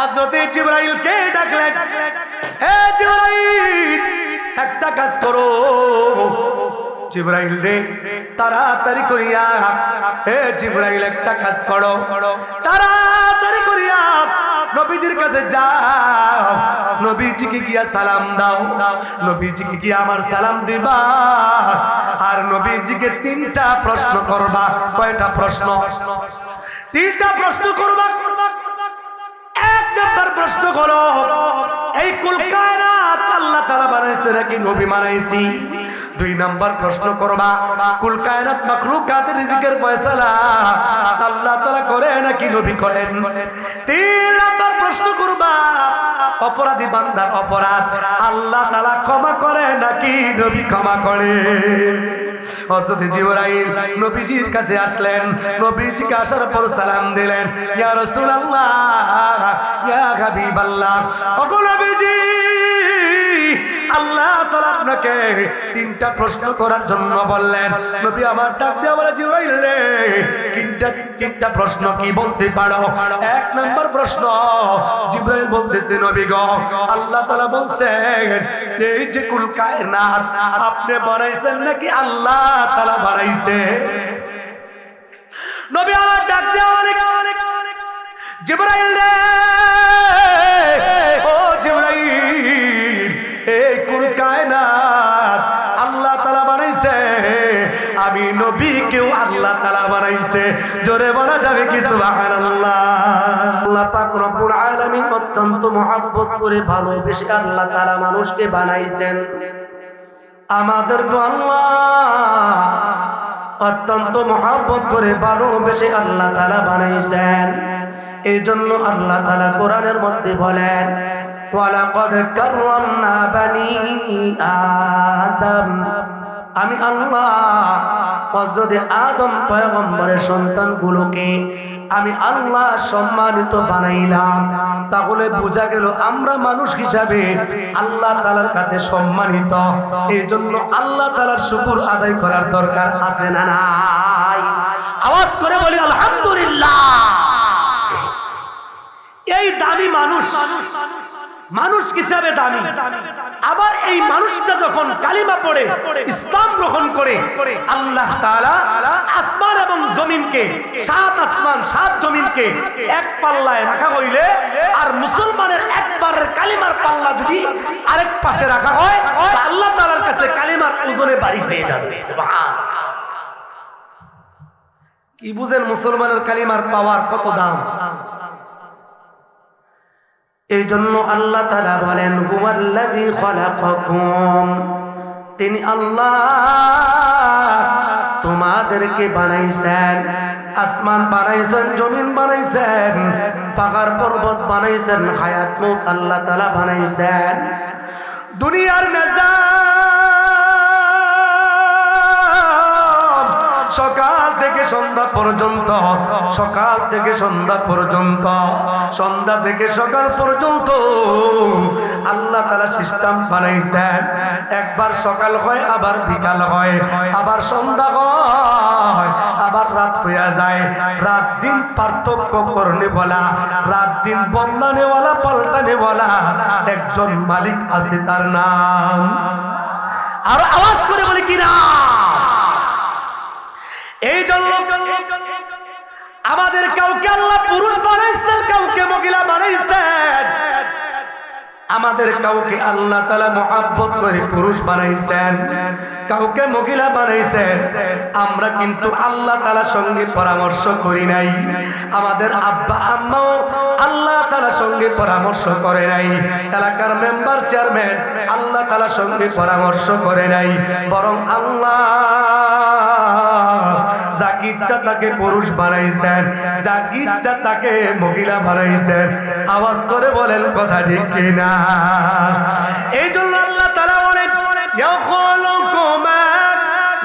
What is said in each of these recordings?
হযরতে জিবরাইলকে ডাকলেন, হে জিবরাইল একটা কাজ করো। জিবরাইল রে তাড়াতাড়ি করিয়া, হে জিবরাইল একটা কাজ করো, তাড়াতাড়ি করিয়া নবীজির কাছে যাও, নবীজিকে গিয়া সালাম দাও, নবীজিকে গিয়া আমার সালাম দিবা, আর নবীজিকে তিনটা প্রশ্ন করবা। কয়টা প্রশ্ন? তিনটা প্রশ্ন করবা। এক নম্বর প্রশ্ন হলো, এই কুল কায়নাত আল্লাহ তাআলা বানাইছে নাকি নবী বানাইছি? দুই নম্বর প্রশ্ন করবা, কুল কায়নাত মাখলুকাতের রিজিকের ফয়সালা আল্লাহ তাআলা করে নাকি নবী করেন? তিন নম্বর প্রশ্ন করবা, অপরাধী বান্দার অপরাধ আল্লাহ তাআলা ক্ষমা করে নাকি নবী ক্ষমা করে? হযরত জিবরাইল নবীজির কাছে আসলেন, নবীজিকে আসার পর সালাম দিলেন, ইয়া রাসূলুল্লাহ, ইয়া হাবিবাল্লাহ, ওগো নবীজি, আল্লাহ তাআলা আপনাকে তিনটা প্রশ্ন করার জন্য বললেন। নবী আমার ডাক দিয়ে বলে, জিবরাইল রে তিনটা প্রশ্ন কি বলতে পারো? এক নম্বর প্রশ্ন, জিবরাইল বলতেছে, নবী গো, আল্লাহ তাআলা বলছেন এই যে কুল কায়নাত আপনি বানাইছেন নাকি আল্লাহ তাআলা বানাইছে? নবী আমার ডাক দিয়ে বলে, জিবরাইল রে, ও জিবরাইল, এই কুল কায়নাত আল্লাহ তাআলা বানাইছে, আমি নবীকেও আল্লাহ তাআলা বানাইছে। জোরে বলা যাবে কি সুবহানাল্লাহ? আল্লাহ পাক রব্বুল আলামিন অত্যন্ত মহব্বত করে ভালোবেসে আল্লাহ তাআলা মানুষকে বানাইছেন। আমাদের আল্লাহ অত্যন্ত মহব্বত করে ভালোবেসে আল্লাহ তাআলা বানাইছেন। এই জন্য আল্লাহ তাআলা কোরআনের মধ্যে বলেন, ওয়ালাকাদ কাররামনা বানি আদম, আমি আল্লাহ হযরত আদম পয়গম্বরের সন্তানগুলোকে আমি আল্লাহ সম্মানিত বানাইলাম। তাহলে বোঝা গেল আমরা মানুষ হিসাবে আল্লাহ তাআলার কাছে সম্মানিত। এই জন্য আল্লাহ তাআলার শুকর আদায় করার দরকার আছে না নাই? আওয়াজ করে বলি আলহামদুলিল্লাহ। এই দামি মানুষ, মানুষ হিসাবে দামি, আবার এই মানুষটা যখন কালিমা পড়ে ইসলাম গ্রহণ করে, আল্লাহ তাআলা আসমান এবং জমিনকে, সাত আসমান সাত জমিনকে এক পাল্লায় রাখা হইলে, আর মুসলমানের একবারের কালিমার পাল্লা যদি আরেক পাশে রাখা হয়, আল্লাহ তাআলার কাছে কালিমার ওজনে বাড়ি হয়ে যাবে। সুবহানাল্লাহ। কি বুঝেন মুসলমানের কালিমার পাওয়ার কত দাম? এই জন্য আল্লাহ তাআলা বলেন, হুয়াল্লাযী খালাকাকুম, তিনি আল্লাহ তোমাদেরকে বানাইছেন। আসমান বানাইছেন, জমিন বানাইছেন, পাহাড় পর্বত বানাইছেন, হায়াত মউত আল্লাহ তাআলা বানাইছেন। দুনিয়ার নিজাম সকাল থেকে সন্ধ্যা পর্যন্ত, সকাল থেকে সন্ধ্যা পর্যন্ত, সন্ধ্যা থেকে সকাল পর্যন্ত আল্লাহ তাআলা সিস্টেম বানাইছেন। একবার সকাল হয়, আবার বিকাল হয়, আবার সন্ধ্যা হয়, আবার রাত হয়ে যায়। রাত দিন পার্থক্য করনে বলা, রাত দিন বদলানে ওয়ালা, পাল্টানে ওয়ালা একজন মালিক আছে, তার নাম, আর আওয়াজ করে বলে কি না? এই জন্য আমাদের কাউকে আল্লাহ পুরুষ বানাইছেন, কাউকে মহিলা বানাইছেন। আমাদের কাউকে আল্লাহ তাআলা মহব্বত করে পুরুষ বানাইছেন, কাউকে মহিলা বানাইছেন। আমরা কিন্তু আল্লাহ তাআলার সঙ্গে পরামর্শ করি নাই। আমাদের আব্বা আম্মাও আল্লাহ তাআলার সঙ্গে পরামর্শ করে নাই। এলাকার মেম্বার চেয়ারম্যান আল্লাহ তাআলার সঙ্গে পরামর্শ করে নাই, বরং আল্লাহ যাকে ইচ্ছা তাকে পুরুষ বানাইছেন, যাকে ইচ্ছা তাকে মহিলা বানাইছেন। আওয়াজ করে বলেন কথা ঠিক কিনা? এই জন্য আল্লাহ তাআলা বলেন, ইয়াখলুকু মা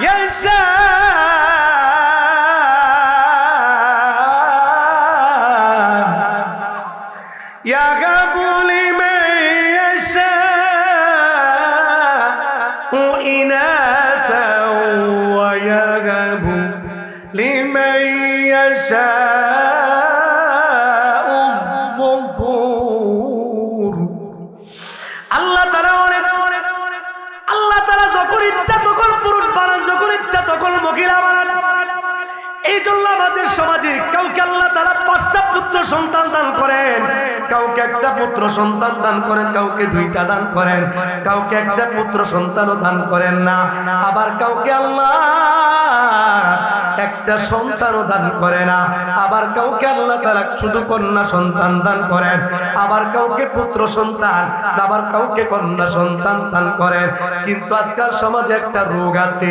ইয়াশা, ইয়াগাবু লিমান ইয়াশা ইনাসা ওয়া ইয়াগাবু লিমান ইয়াশা الذكور। সকল মহিলা বানান। এই জন্য আমাদের সমাজে কাউকে আল্লাহ তাআলা 5টা পুত্র সন্তান দান করেন, কাউকে একটা পুত্র সন্তান দান করেন, কাউকে 2টা দান করেন, কাউকে একটা পুত্র সন্তানও দান করেন না। আবার কাউকে আল্লাহ একটা সন্তানও দান করে না। আবার কাউকে আল্লাহ তাআলা শুধু কন্যা সন্তান দান করেন, আবার কাউকে পুত্র সন্তান, আবার কাউকে কন্যা সন্তান দান করেন। কিন্তু আজকাল সমাজে একটা রোগ আছে,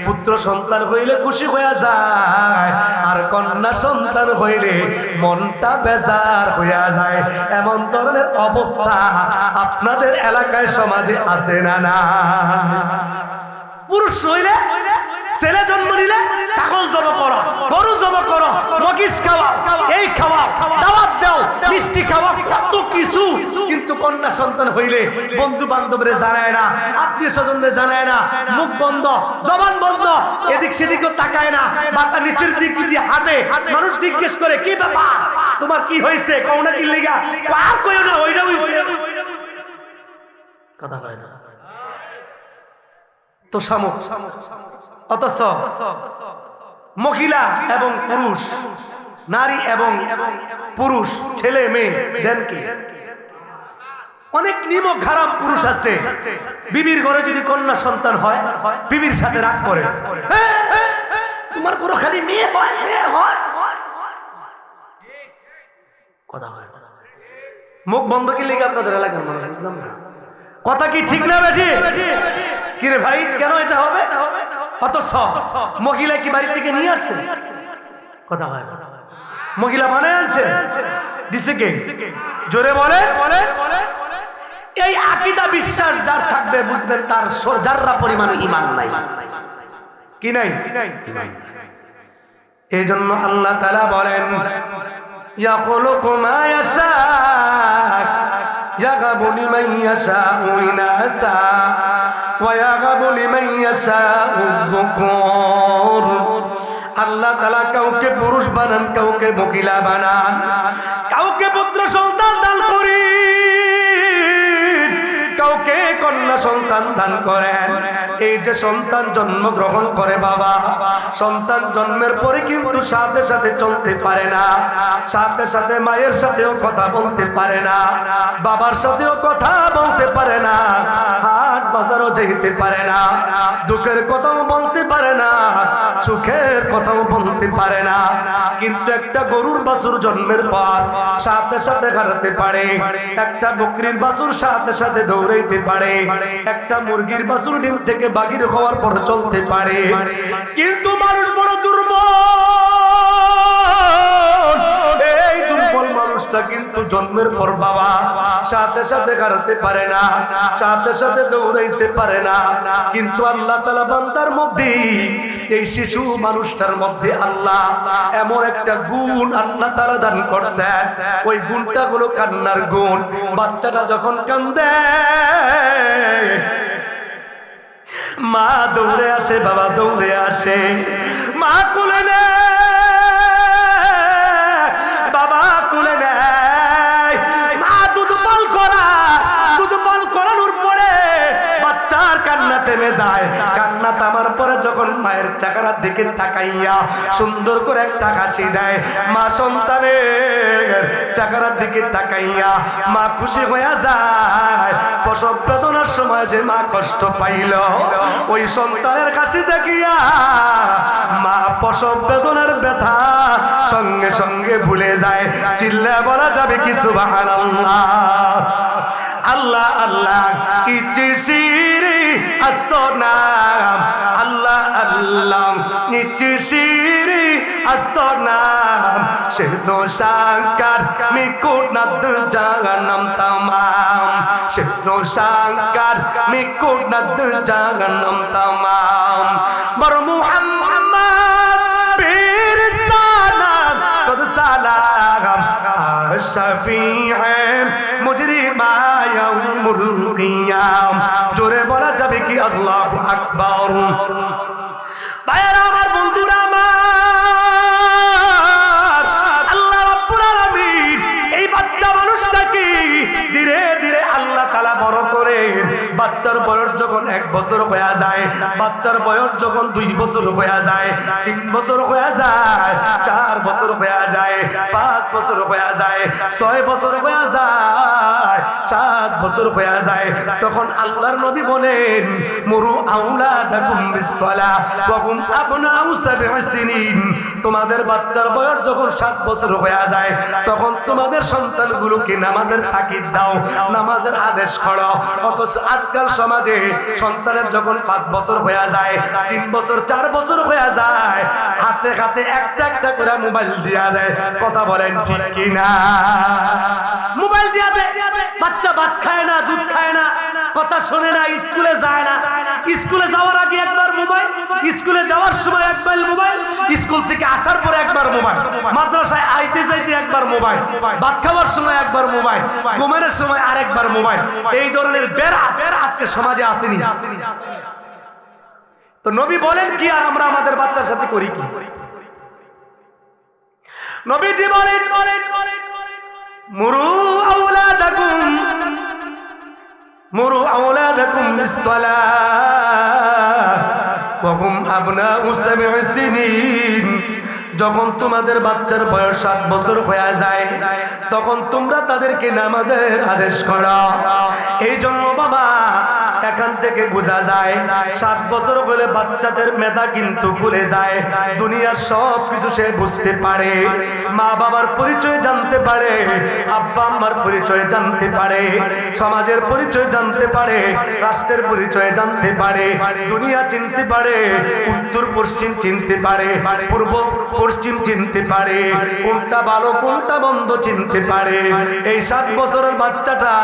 পুত্র সন্তান হইলে খুশি হয়ে যায়, আর কন্যা সন্তান হইলে মনটা বেজার হয়ে যায়। এমন ধরনের অবস্থা আপনাদের এলাকায় সমাজে আছে না? না, পুরুষ হইলে ছেলে জন্ম নিলে ছাগল জব করো, গরু জব করো, মহিষ খাওয়া, এই খাওয়া, দাওয়াত দাও, মিষ্টি খাওয়া, কত কিছু। কিন্তু কন্যা সন্তান হইলে বন্ধু বান্ধবরে জানায় না, আত্মীয় স্বজনদের জানায় না, মুখ বন্ধ, জবান বন্ধ, এদিক সেদিকও তাকায় না, মাথা নিচের দিক দিয়ে হাঁটে। মানুষ জিজ্ঞেস করে কি ব্যাপার, তোমার কি হয়েছে, কও না কি লিগা, আর কইও না ওইটা হইছে, কথা কয় না তো শামুক। অথচ মহিলা এবং পুরুষ, নারী এবং পুরুষ, ছেলে মেয়ে দেন কি অনেক নিমক হারাম পুরুষ আছে। বিবির ঘরে যদি কন্যা সন্তান হয়, বিবির সাথে রাগ করে, তোমার পুরো খালি মেয়ে হয়, মেয়ে হয়, কথা হয়। মুখ বন্ধ কি লেগে আপনাদের এলাকার মানুষ, বুঝলাম না কথা কি ঠিক না বেঠি? কিরে ভাই, কেন এটা হবে? অথচ মহিলা কি বাড়ি থেকে নিয়ে আসছে, কথা হয় না। মহিলা বানায় আনছে, দিছে কে? জোরে বলে। এই আকীদা বিশ্বাস যার থাকবে বুঝবেন তার জাররা পরিমাণ ঈমান নাই। কি নাই? এই জন্য আল্লাহ তাআলা বলেন ইয়াখলুকু মা ইয়াশা ইয়াগাবু লিমান ইয়াশাউ ইনাসা ওয়া ইয়াগাবু লিমান ইয়াশাউ যুকুর। আল্লাহ তাআলা কাউকে পুরুষ বানান, কাউকে মহিলা বানান, কাউকে পুত্র সন্তান দান করেন, কাউকে কন্যা সন্তান দান করেন। এই যে সন্তান জন্মগ্রহণ করে বাবা, সন্তান জন্মের পরে কিন্তু সাথে সাথে চলতে পারে না, সাথে সাথে মায়ের সাথেও কথা বলতে পারে না, বাবার সাথেও কথা বলতে পারে না, হাট বাজারও যেতে পারে না, দুঃখের কথাও বলতে পারে না, সুখের কথাও বলতে পারে না। কিন্তু একটা গরুর বাছুর জন্মের পর সাথে সাথে হাঁটতে পারে, একটা বকরির বাছুর সাথে সাথে দৌড়াইতে পারে, একটা মুরগির বাছুর ডিম থেকে বাগির হওয়ার পর চলতে পারে। কিন্তু মানুষ বড় দুর্বল, এই দুর্বল মানুষটা কিন্তু জন্মের পর বাবা সাথে সাথে হাঁটতে পারে না, সাথে সাথে দৌড়াইতে পারে না। কিন্তু আল্লাহ তাআলা বান্দার মধ্যে, এই শিশু মানুষটার মধ্যে আল্লাহ এমন একটা গুণ আল্লাহ তাআলা দান করছেন, ওই গুণটা হলো কান্নার গুণ। বাচ্চাটা যখন কান্দে মা দৌড়ে আসে, বাবা দৌড়ে আসে, মা কোলে নেয়, বাবা কোলে নেয়, মা দুধ পাল করানোর পরে বাচ্চার কান্না থেমে যায়। কান্না থামার পরে যখন মায়ের চেহারার দিকে তাকাইয়া সুন্দর করে একটা হাসি দেয়, মা সন্তানের চেহারার দিকে তাকাইয়া মা খুশি হয়ে যায়। প্রসব বেদনার সময় যে মা কষ্ট পাইল, ওই সন্তানের হাসি দেখিয়া মা প্রসব বেদনার ব্যথা সঙ্গে সঙ্গে ভুলে যায়। চিল্লা বলা যাবে কি সুবহানাল্লাহ। আল্লাহ আল্লাহ ইচ্ছে শিরি আস্ত নাম, আল্লাহ আল্লাহ ইচ্ছে শিরি আস্ত নাম, শেনো শাঙ্কার মিকুট নাদ জাগানাম তামাম, শেনো শাঙ্কার মিকুট নাদ জাগানাম তামাম। বড় মুহাম্মদ বীর সালাম সদ সালাম শফিঈ মুজরিমা ইয়াউমুল কিয়াম। জোরে বলা যাবে কি আল্লাহু আকবার। ভাইরা আমার, বন্ধুরা আমার, আল্লাহ রাব্বুল আলামিন এই বাচ্চা মানুষটাকে ধীরে ধীরে আল্লাহ তাআলা বড় করে বাচ্চা বাচ্চার বয়স যখন 1 বছর হয়ে যায়, বাচ্চার বয়স যখন 2 বছর হয়ে যায়, 3 বছর হয়ে যায়, 4 বছর হয়ে যায়, 5 বছর হয়ে যায়, 6 বছর হয়ে যায়, 7 বছর হয়ে যায়, তখন আল্লাহর নবী বলেন মুরু আওলাদাকুম বিসসালাহ ওয়া হুম আবনাউ 7 সিনিন। তোমাদের বাচ্চার বয়স যখন 7 বছর হয়ে যায়, তখন তোমাদের সন্তানগুলোকে নামাজের তাকিদ দাও, নামাজের আদেশ করো। অথচ আজকাল সমাজে সন্তানের যখন 5 বছর হয়ে যায়, 3 বছর 4 বছর হয়ে যায়, হাতে হাতে একটা একটা করে মোবাইল দিয়া দেয়। কথা বলেন ঠিক কিনা? মোবাইল দিয়া দেয়, বাচ্চা ভাত খায় না, দুধ খায় না, কথা শোনে না, স্কুলে যায় না, স্কুলে যাওয়ার আগে একবার মোবাইল, স্কুলে যাওয়ার সময় একবার মোবাইল, স্কুল থেকে আসার পরে একবার মোবাইল, মাদ্রাসায় আইতে যাইতে একবার মোবাইল, ভাত খাওয়ার সময় একবার মোবাইল, ঘুমের সময় আরেকবার মোবাইল। এই ধরনের বেড়া আজকে সমাজে আসেনি। তো নবী বলেন কি আর আমরা আমাদের বাচ্চার সাথে করি কি? নবীজি বলেন মুরু আওলাদাকুম বিসসালাহ ওয়া হুম আবনাউ 7 সিনিন। যখন তোমাদের বাচ্চার বয়স 7 বছর হয়ে যায়, তখন তোমরা তাদেরকে নামাজের আদেশ করো। এই জন্য বাবা এখান থেকে বোঝা যায় 7 বছর হলে বাচ্চাদের মেধা কিন্তু খুলে যায়, দুনিয়ার সব কিছু সে বুঝতে পারে, মা বাবার পরিচয় জানতে পারে, আব্বা আম্মার পরিচয় জানতে পারে, সমাজের পরিচয় জানতে পারে, রাষ্ট্রের পরিচয় জানতে পারে, দুনিয়া চিনতে পারে, উত্তর পশ্চিম চিনতে পারে, পূর্ব পশ্চিম চিনতে পারে, কোনটা ভালো কোনটা মন্দ চিনতে পারে। এই 7 বছরের বাচ্চাটা,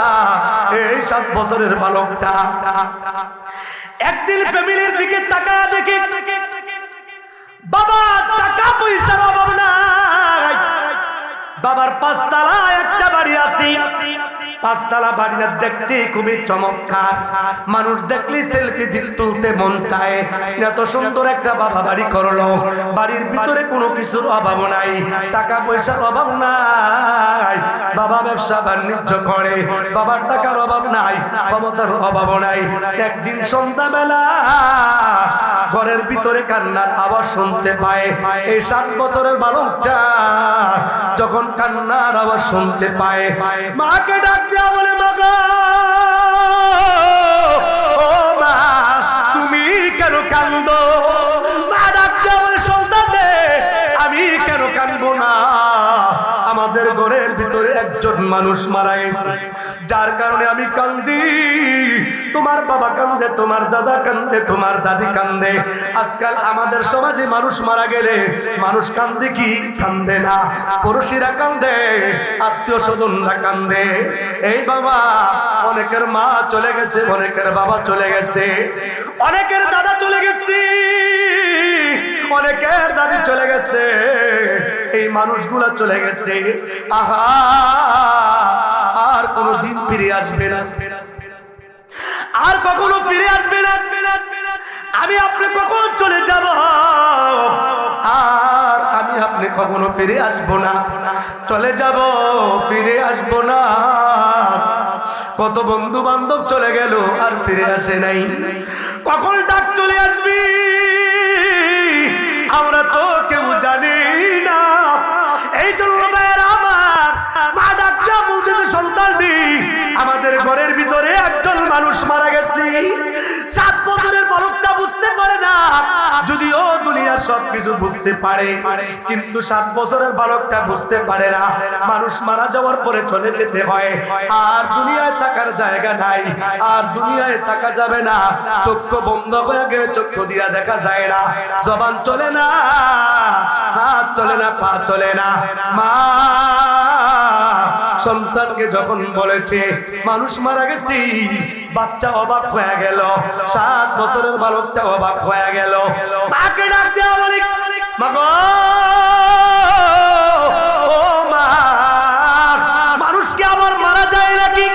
এই 7 বছরের বালকটা একদিন ফ্যামিলির দিকে তাকায় দেখে বাবা টাকা পয়সার অভাব নাই, বাবার 5 তলা একটা বাড়ি আছে, 5 তলা বাড়িটা দেখতে খুবই চমৎকার, মানুষ দেখলে সেলফি তুলতে মন চায়। এত সুন্দর একটা বাবা বাড়ি করলো, বাড়ির ভিতরে কোনো কিছুর অভাব নাই, টাকা পয়সার অভাব নাই, বাবা ব্যবসা বাণিজ্য করে, বাবার টাকার অভাব নাই, ক্ষমতার অভাব নাই। একদিন সন্ধ্যাবেলা ঘরের ভিতরে কান্নার আওয়াজ শুনতে পায়। এই 7 বছরের বালকটা যখন কান্নার আওয়াজ শুনতে পায়, মাকে ডাক দিয়া বলে মা গো, ও মা তুমি কেন কান্দো? মা ডাক দিয়া বলে সন্তান রে, আমি কেন কান্দবো না? আমাদের ঘরের ভিতরে একজন মানুষ মারা গেছে, যার কারণে আমি কান্দি। তোমার বাবা কান্দে, তোমার দাদা কান্দে, তোমার দাদি কান্দে। আজকাল আমাদের সমাজে মানুষ মারা গেলে মানুষ কান্দে কি কান্দে না? পুরুষেরা কান্দে, আত্মীয় স্বজনরা কান্দে। এই বাবা অনেকের মা চলে গেছে, অনেকের বাবা চলে গেছে, অনেকের দাদা চলে গেছে, অনেকের দাদি চলে গেছে, এই মানুষগুলা চলে গেছে। আহা, আর কোনদিন ফিরে আসবে না, আর কখনো ফিরে আসবে না। আমি আপনি কখন চলে যাব, আর আমি আপনি কখনো ফিরে আসবো না। চলে যাব, ফিরে আসবো না। কত বন্ধু বান্ধব চলে গেল আর ফিরে আসে নাই। কখন ডাক চলে আসবি আমরা তো কেউ জানি না। এই জন্য আমার মা ডাক্তার বলতেছে সন্তান দি, আমাদের ঘরের ভিতরে একজন মানুষ মারা গেছে। 7 বছরের বালকটা বুঝতে পারে না, যদিও দুনিয়ার সবকিছু বুঝতে পারে, কিন্তু 7 বছরের বালকটা বুঝতে পারে না মানুষ মারা যাওয়ার পরে চলে যেতে হয়, আর দুনিয়ায় থাকার জায়গা নাই, আর দুনিয়ায় থাকা যাবে না। চক্ষু বন্ধ হয়ে গেলে চক্ষু দিয়া দেখা যায় না, জবান চলে না, হাত চলে না, পা চলে না। মা সন্তানকে যখন বলেছে মানুষ মারা গেছি, বাচ্চা অবাক হয়ে গেল, 7 বছরের বালকটা অবাক হয়ে গেল। মাকে ডাক দেওয়া বলে, মা গো, ও মা, মানুষ কি আবার মারা যায় নাকি?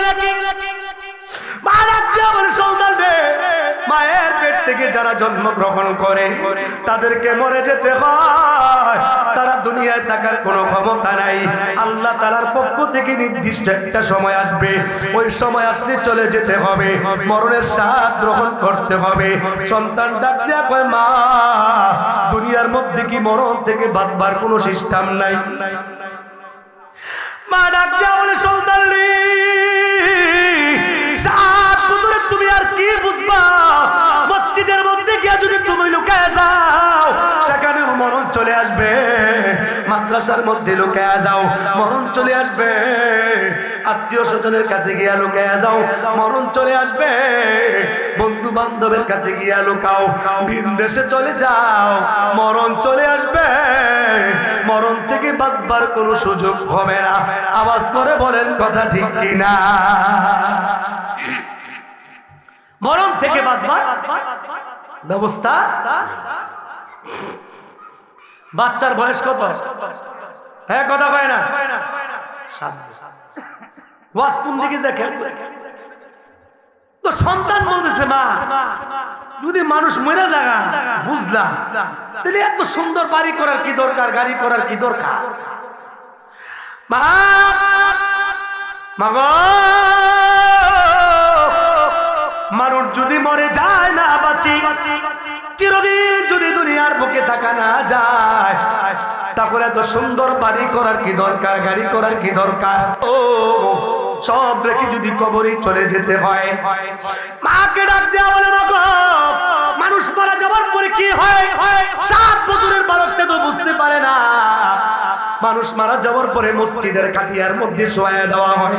মা ডাক দেওয়া বলে সন্তান রে, মায়ের পেট থেকে যারা জন্মগ্রহণ করে তাদেরকে মরে যেতে হয়, তারা দুনিয়ায় থাকার কোনো ক্ষমতা নাই। আল্লাহ তাআলার পক্ষ থেকে নির্দিষ্ট একটা সময় আসবে, ওই সময় আসলে চলে যেতে হবে, মরণের স্বাদ গ্রহণ করতে হবে। সন্তান ডাক দিয়া কয়, মা দুনিয়ার মধ্যে কি মরণ থেকে বাঁচবার কোনো সিস্টেম নাই? মা ডাক দিয়া বলে, সন্তান রে 7 বছরে তুমি আর কি বুঝবা? মসজিদের মধ্যে গিয়া যদি তুমি লুকায় যাও সেখানে মরণ চলে আসবে, মাদ্রাসার মধ্যে লুকায় যাও মরণ চলে আসবে, আত্মীয় স্বজনের কাছে গিয়া লুকায় যাও মরণ চলে আসবে, বন্ধু বান্ধবের কাছে গিয়া লুকাও, বিদেশে চলে যাও মরণ চলে আসবে, মরণ থেকে বাঁচবার কোনো সুযোগ হবে না। আওয়াজ করে বলেন কথা ঠিক কিনা? মরণ থেকে বাঁচবার ব্যবস্থা। বাচ্চার বয়স কত? হ্যাঁ কথা কয় না, 7 বছর। ওয়াজ কোন দিকে যে তো সন্তান বলতেছে, মা যদি মানুষ মরে জায়গা বুঝলাম, তাহলে এত সুন্দর বাড়ি করার কি দরকার, গাড়ি করার কি দরকার? মা মাগো মানুষ যদি মরে যায় না বাঁচি, চিরদিন যদি দুনিয়ার বুকে থাকা না যায়, তাহলে এত সুন্দর বাড়ি করার কি দরকার, গাড়ি করার কি দরকার? ও সব রেখে যদি কবরে চলে যেতে হয়। মাকে ডাক দেওয়া বলে, মাগো মানুষ মারা যাবার পরে কি হয়? 7 বছরের বালকটা তো বুঝতে পারে না। মানুষ মারা যাওয়ার পরে মসজিদের খাটিয়ার মধ্যে শোয়া দেওয়া হয়,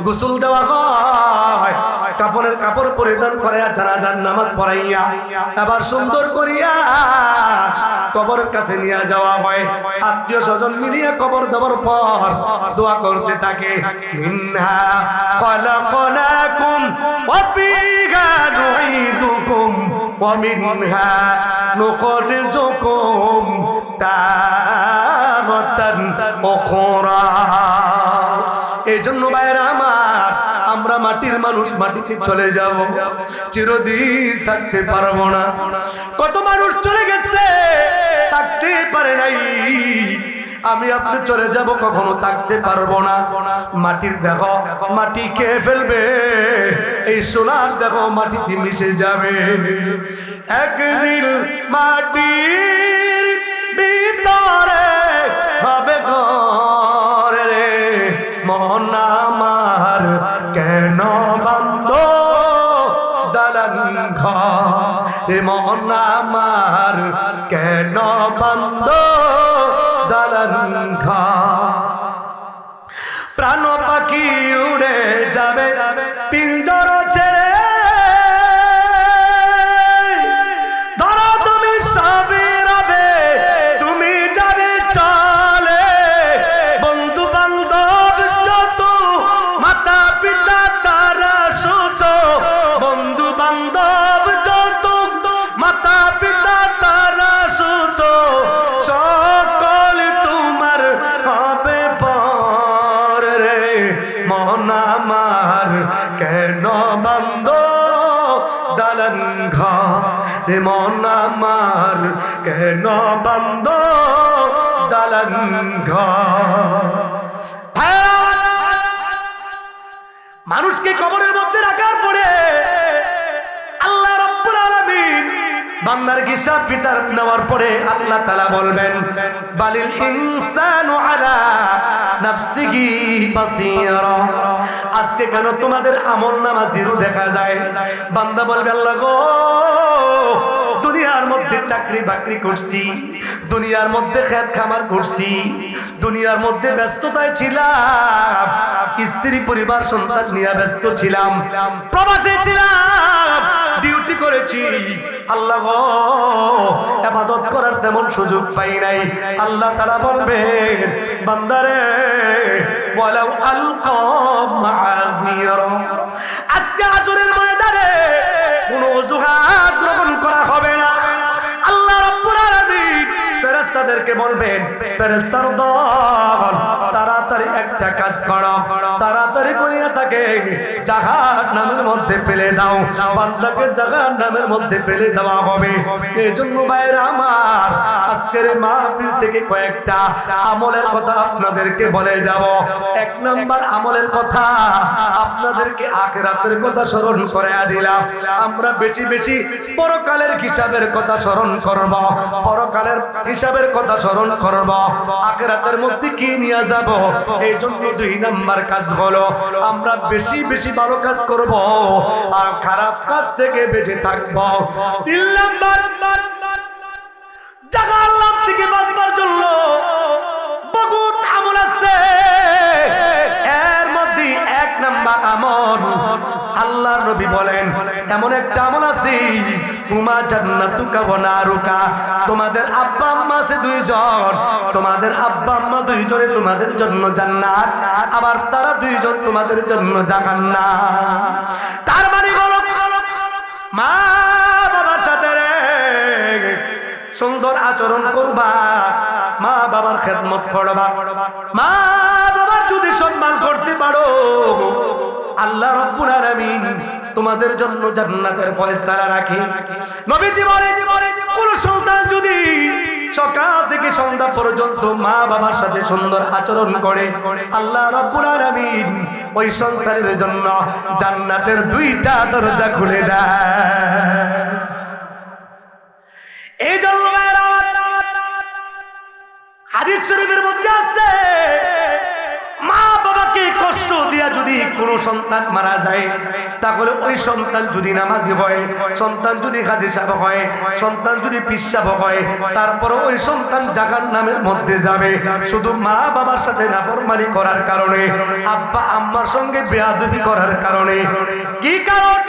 গোসল দেওয়া হয়, কাফনের কাপড় পরিধান করে জানাজার নামাজ পড়াইয়া আবার সুন্দর করিয়া কবরের কাছে নিয়ে যাওয়া হয়। আত্মীয় স্বজন মিলিয়ে কবর দেওয়ার পর দোয়া করতে থাকে, মিনহা খলাকনাকুম ওয়া ফিহা নুঈদুকুম ওয়া মিনহা নুখরিজুকুম তারাতান উখরা। এই জন্য ভাইরা আমার, আমরা মাটির মানুষ, মাটিতে চলে যাব, চিরদিন থাকতে পারবো না। কত মানুষ চলে গেছে থাকতে পারে নাই, আমি আপনি চলে যাব কখনো থাকতে পারবো না। মাটির দেখো মাটি খেয়ে ফেলবে, এই সোনার দেখো মাটিতে মিশে যাবে। একদিন মাটির ভিতরে হবে ঘর রে, মন আমার কেন বান্ধ দালান ঘর রে, মন আমার কেন বান্ধ দালান ঘর। প্রাণ পাখি উড়ে যাবে পিঞ্জর ছেড়ে, ধরো তুমি সবই রবে, তুমি যাবে চলে। বন্ধু বান্ধব যত, মাতা পিতা তারা সুত, বন্ধু বান্ধব যত, মাতা পিতা তারা সুত, সকল তোমার হবে পর রে, মন আমার কেন বান্ধ দালান ঘর রে, মন আমার কেন বান্ধ দালান ঘর। মানুষকে কবরের মধ্যে রাখার পরে আল্লাহ রাব্বুল আলামিন বান্দার হিসাব বিচার নেওয়ার পরে আল্লাহ তাআলা বলবেন, বালিল ইনসানু আলা নাফসিহি বাসীরা। আজকে কেন তোমাদের আমলনামা জিরো দেখা যায়? বান্দা বলবে, আল্লাহ গো দুনিয়ার মধ্যে চাকরি বাকরি করছি, দুনিয়ার মধ্যে খেত খামার করছি, দুনিয়ার মধ্যে ব্যস্ততায় ছিলাম, স্ত্রী পরিবার সন্তান নিয়ে ব্যস্ত ছিলাম, প্রবাসে ছিলাম, ডিউটি করেছি, আল্লাহ গো ইবাদত করার তেমন সুযোগ পাই নাই। আল্লাহ তাআলা বলবেন, বান্দারে ওয়ালাউ আলকা মাআযিরা, আজকে আসরের ময়দানে কোনো অজুহাত গ্রহণ করা হবে না। আল্লাহ রাব্বুল আলামিন ফেরেশতা ফেরেশতাদেরকে বলবেন, ফেরেশতার দল তাড়াতাড়ি একটা কাজ করো, তাড়াতাড়ি করিয়া তাকে জাহান্নামের মধ্যে ফেলে দাও। বান্দাকে জাহান্নামের মধ্যে ফেলে দেওয়া হবে। এজন্য ভাইরা আমার, আজকের মাহফিল থেকে কয়েকটা আমলের কথা আপনাদেরকে বলে যাব। এক নাম্বার আমলের কথা, আপনাদেরকে আখিরাতের কথা স্মরণ করাইয়া দিলাম। আমরা বেশি বেশি পরকালের হিসাবের কথা স্মরণ করব, পরকালের হিসাবের কথা স্মরণ করব, আখিরাতের মধ্যে কি নিয়ে যাব। এই জন্য 2 নাম্বার কাজ হলো আমরা বেশি বেশি ভালো কাজ করব আর খারাপ কাজ থেকে বেঁচে থাকব। 3 নাম্বার, জাহান্নাম থেকে বাঁচবার জন্য বহুত আমল আছে। এর মধ্যে 1 নাম্বার আমল, আল্লাহর নবী বলেন এমন একটা আমল আছে, উমা জান্নাতুকা ওয়া নারুকা, তোমাদের আব্বা আম্মা আছে 2 জন, তোমাদের আব্বা আম্মা 2 জনে তোমাদের জন্য জান্নাত, আবার তারা 2 জন তোমাদের জন্য জাহান্নাম। তার মানে হলো মা বাবার সাথে সুন্দর আচরণ করবা, মা বাবার খেদমত করবা। মা বাবার যদি সম্মান করতে পারো, আল্লাহ রাব্বুল আলামিন তোমাদের জন্য জান্নাতের ফয়সালা রাখে। নবীজি বলে কোন সন্তান যদি সকাল থেকে সন্ধ্যা পর্যন্ত মা বাবার সাথে সুন্দর আচরণ করে, আল্লাহ রাব্বুল আলামিন ওই সন্তানের জন্য জান্নাতের 2টা দরজা খুলে দেয়। এই জন্য হাদিস শরীফের মধ্যে আছে, মা বাবাকে কষ্ট দিয়া যদি কোনো সন্তান মারা যায়, তাহলে ওই সন্তান যদি নামাজি হয়, সন্তান যদি গাজী সাহেব হয়, সন্তান যদি পীর সাহেব হয়, তারপর ওই সন্তান জাহান্নামের মধ্যে যাবে শুধু মা বাবার সাথে নাফরমানি করার কারণে, আব্বা আম্মার সঙ্গে বেয়াদবি করার কারণে। কি কারণ?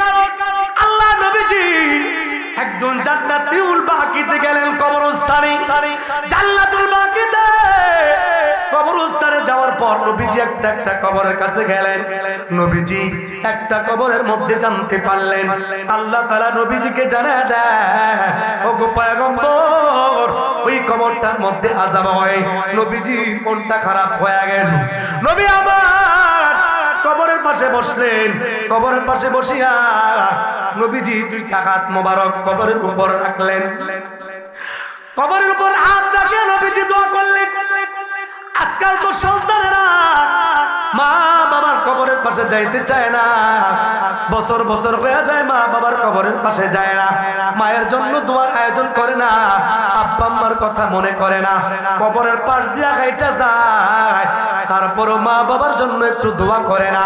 আল্লাহ নবীজি একজন জান্নাতুল বাকিতে গেলেন, কবরস্থানে, জান্নাতুল বাকিতে কবরস্থানে যাওয়ার পর নবীজি একটা কবরের কাছে গেলেন। নবীজি একটা কবরের মধ্যে জানতে পারলেন, আল্লাহ তাআলা নবীজিকে জানায় দেয়, ও গো পয়গম্বর, ওই কবরটার মধ্যে আযাব হয়। নবীজি মনটা খারাপ হয়ে গেল। নবী আবার কবরের পাশে বসলেন, কবরের পাশে বসিয়া নবীজি 2টা হাত মোবারক কবরের উপর রাখলেন। কবরের উপর হাত রাখে নবীজি দোয়া করলেন। আজকাল তো সন্তানেরা মা বাবার কবরের পাশে যাইতে চায় না, বছর বছর হয়ে যায় মা বাবার কবরের পাশে যায় না, মায়ের জন্য দোয়ার আয়োজন করে না, আব্বা আম্মার কথা মনে করে না, কবরের পাশ দিয়া খাইটা যায়, তারপরও মা বাবার জন্য একটু দোয়া করে না।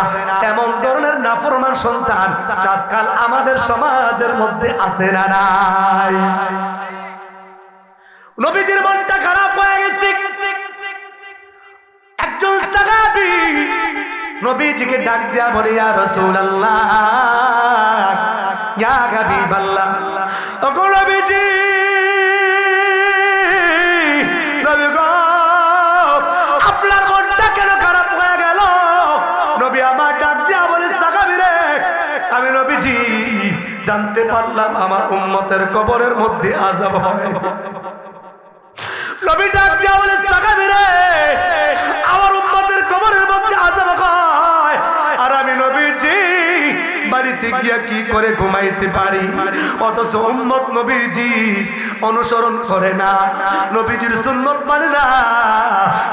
এমন ধরনের নাফরমান সন্তান আজকাল আমাদের সমাজের মধ্যে আছে না নাই? নবীজির মনটা খারাপ হয়ে গেছে। একজন সাহাবী নবীজিকে ডাক দিয়া বলে, ইয়া রাসূলুল্লাহ, ইয়া হাবিবাল্লাহ, ওগো নবীজি, নবী গো, আপনার মনটা কেন খারাপ হয়ে গেল? নবী আমার ডাক দিয়া বলে, সাহাবী রে, আমি নবীজি জানতে পারলাম আমার উম্মতের কবরের মধ্যে আযাব হয়। নবী ডাক দিয়া বলে, সাহাবী রে, আমার উম্মতের কবরের মধ্যে আযাব হয়, আর আমি নবীজি বাড়িতে গিয়া কি করে ঘুমাইতে পারি? অথচ উম্মত নবীজি অনুসরণ করে না, নবীজির সুন্নত মানে না,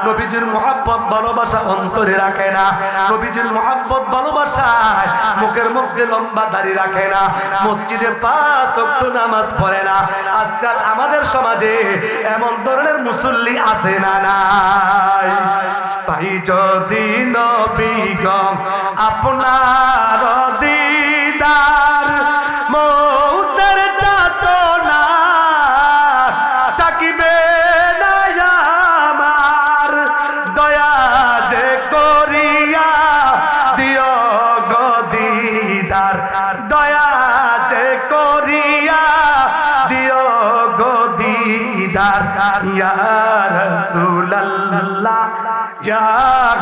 নবীজির মহব্বত ভালোবাসা অন্তরে রাখে না, নবীজির মহব্বত ভালোবাসায় মুখের মধ্যে লম্বা দাড়ি রাখে না, মসজিদে 5 ওয়াক্ত নামাজ পড়ে না। আজকাল আমাদের সমাজে এমন ধরনের মুসল্লি আছে না নাই? ভাই যদি নবীগণ আপনার দিদার মৌতের যাতনা থাকিবে না আমার, দয়া যে করিয়া দিও গো দিদার, দয়া যে করিয়া দিও গো দিদার, ইয়া রাসূলুল্লাহ, ইয়া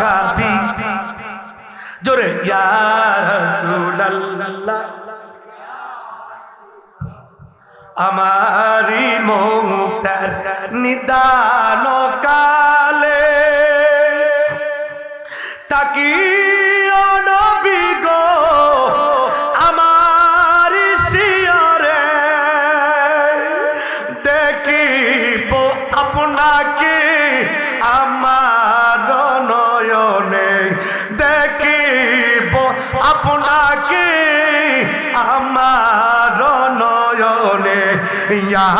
হাবিব, জোরে ইয়া রাসূলুল্লাহ। আমারি মুক্তার নিদান কালে তাকিও নবী গো আমারি শিয়রে দেখিব আপনাকে আমার নয়নে দেখিব আপনাকে আমার নয়নে ইয়া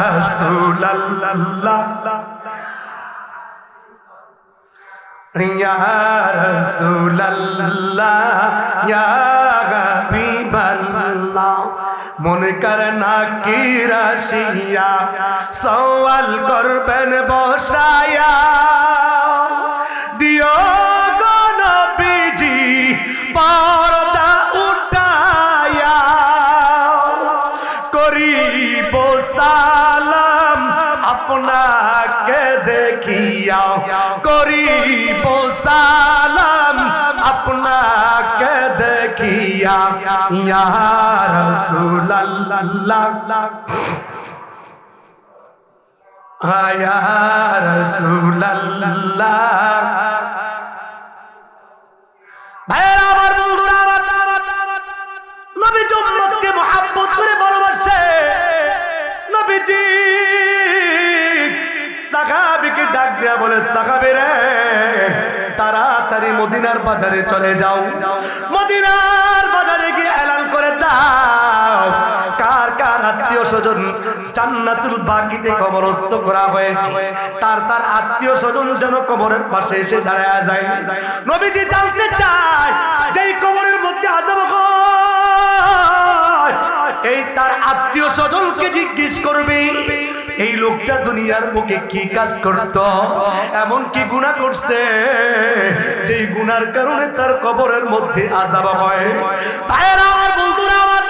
রাসূলুল্লাহ ইয়া রাসূলুল্লাহ ইয়া হাবিবাল্লাহ মুনকার নাকির আসিয়া সওয়াল করবেন বসায়া দিও গো নবীজি পর্দা উঠায়া করিব সালাম আপনাকে দেখিয়া করিব সালাম আপনাকে দেখিয়া ইয়া রাসূলুল্লাহ ইয়া রাসূলুল্লাহ ভাইরা আমার বন্ধুরা আমার নবী উম্মতকে মহব্বত করে ভালোবাসে নবীজি সাহাবীকে ডাক দিয়া বলে সাহাবী রে তাড়াতাড়ি মদিনার বাজারে চলে যাও মদিনার বাজারে গিয়ে এলান করে দাও কার কার আত্মীয় স্বজন জান্নাতুল বাকিতে কবরস্থ করা হয়েছে তার তার আত্মীয় স্বজন যেন কবরের পাশে এসে দাঁড়ায় যায় নবীজি জানতে চায় যেই কবরের মধ্যে আযাব হয় এই তার আত্মীয় স্বজনকে জিজ্ঞেস করবে এই লোকটা দুনিয়ার বুকে কি কাজ করত এমন কি গুনাহ করছে যেই গুনার কারণে তার কবরের মধ্যে আযাব হয় ভাইরা আমার বন্ধুরা আমার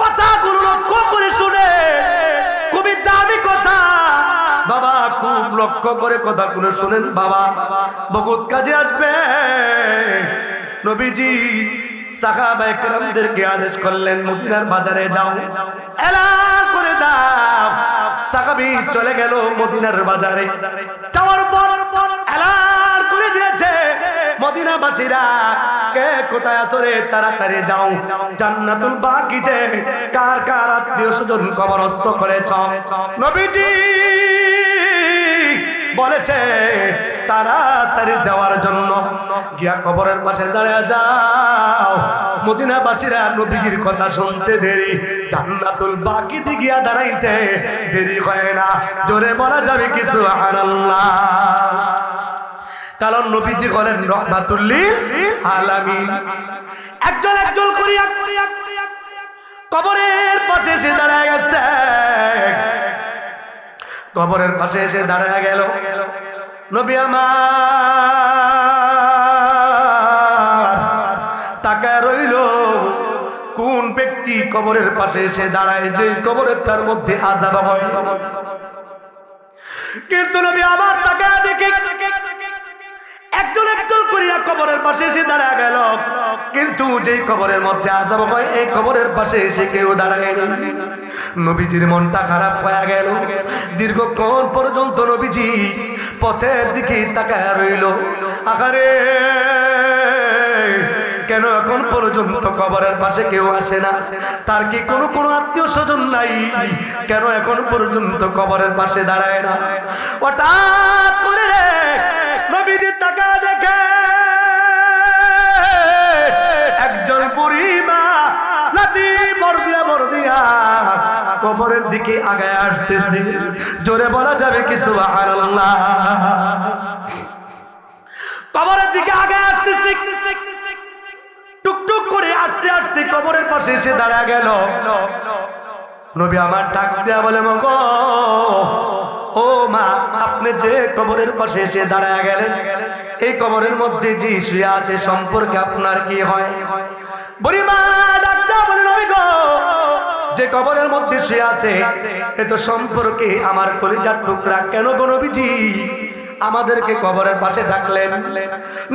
কথাগুলো লক্ষ্য করে শুনে খুবই দামি কথা বাবা খুব লক্ষ্য করে কথাগুলো শুনেন বাবা বহুত কাজে আসবে নবীজি সাহাবায়ে কেরামদেরকে আদেশ করলেন মদিনার বাজারে যাও এলান করে দাও সাহাবী চলে গেল মদিনার বাজারে যাওয়ার পর এলান করে দিয়েছে মদিনাবাসীরা কে কোথায় আছো রে তাড়াতাড়ি যাও জান্নাতুল বাকিতে কার কার আত্মীয় স্বজন কবরস্থ করেছ নবীজি বলেছে তাড়াতাড়ি যাওয়ার জন্য গিয়া কবরের পাশে দাঁড়িয়ে যাও মদিনাবাসীরা নবীজির কথা শুনতে দেরি জান্নাতুল বাকিতে গিয়া দাঁড়াইতে দেরি হয় না জোরে বলা যাবে কি সুবহানাল্লাহ কারণ নবীজি হলেন রাহমাতুল লিল আলামিন একজন একজন করিয়া কবরের পাশে এসে দাঁড়ায় গেছে কবরের পাশে এসে দাঁড়ায় গেল নবী আমার তাকায় রইল কোন ব্যক্তি কবরের পাশে এসে দাঁড়ায় যে কবরেরটার মধ্যে আযাব হয় কিন্তু নবী আমার তাকায় দেখে একজন একজন করিয়া কবরের পাশে এসে দাঁড়ায় গেল কিন্তু যেই কবরের মধ্যে আযাব হয় এই কবরের পাশে এসে কেউ দাঁড়ায় না নবীজির মনটা খারাপ হয়ে গেল দীর্ঘক্ষণ পর্যন্ত নবীজি পথের দিকে তাকায় রইল আহারে কেন এখন পর্যন্ত কবরের পাশে কেউ আসে না তার কি কোনো আত্মীয় স্বজন নাই কেন এখন পর্যন্ত কবরের পাশে দাঁড়ায় না হঠাৎ করে রে নবীজি তাকায় দেখে একজন বুড়ি মা লাঠি মরদিয়া কবরের দিকে আগায় আসতেছে জোরে বলা যাবে কি সুবহানাল্লাহ কবরের দিকে আগায় আসতেছে টুকটুক করে আস্তে আস্তে কবরের পাশে এসে দাঁড়া গেল নবী আমার ডাক দেয়া বলে মগো ও মা আপনি যে কবরের পাশে এসে দাঁড়া গেলেন এই কবরের মধ্যে যে শুয়ে আছে সম্পর্কে আপনার কি হয় বুড়ি মা ডাক দেয়া বলে নবী গো যে কবরের মধ্যে শুয়ে আছে এ তো সম্পর্কে আমার কলিজার টুকরা কেন গো নবীজি আমাদেরকে কবরের পাশে ডাকলেন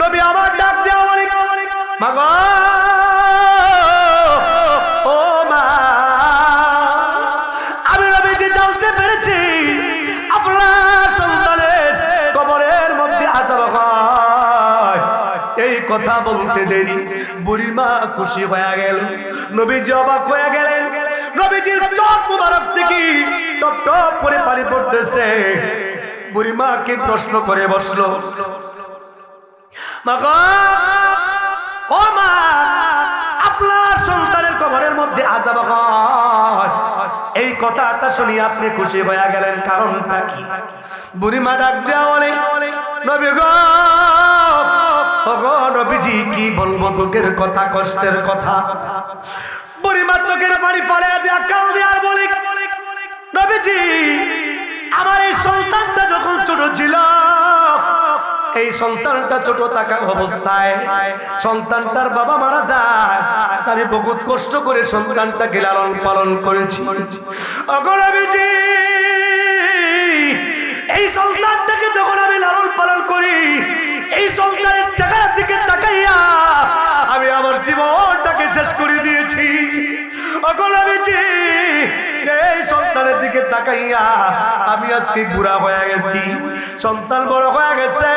নবী আমার ডাক দেয়া বলে মা গো ও মা কথা বলতে দেরি বুড়িমা খুশি হয়ে গেল। নবীজি অবাক হয়ে গেলেন। নবীজির চোখ মুবারক থেকে টপ টপ করে পানি পড়তেছে। বুড়িমাকে প্রশ্ন করে বসলো, মা গো, ও মা, আপনার সন্তানের কবরের মধ্যে আযাব হয়, এই কথাটা শুনি আপনি খুশি হয়ে গেলেন, কারণটা কি? বুড়িমা ডাক দেয়া বলে, নবী গো, ও গো নবীজি, কি বলবো দুঃখের কথা, কষ্টের কথা। বুড়িমা চোখের পানি ফেলে দেয়া কাল দেয়া বলে, নবীজি, আমার এই সন্তানটা যখন ছোট ছিল, এই সন্তানটা ছোট থাকা অবস্থায় সন্তানটার বাবা মারা যায়, আমি বহুত কষ্ট করে সন্তানটাকে লালন পালন করেছি। ওগো নবীজি, এই সন্তানটাকে যখন আমি লালন পালন করি, এই সন্তানের চেহারার দিকে তাকাইয়া আমি আমার জীবনটাকে শেষ করে দিয়েছি। ওগো নবীজি, এই সন্তানের দিকে তাকাইয়া আমি আজকে বুড়া হয়ে গেছি, সন্তান বড় হয়ে গেছে।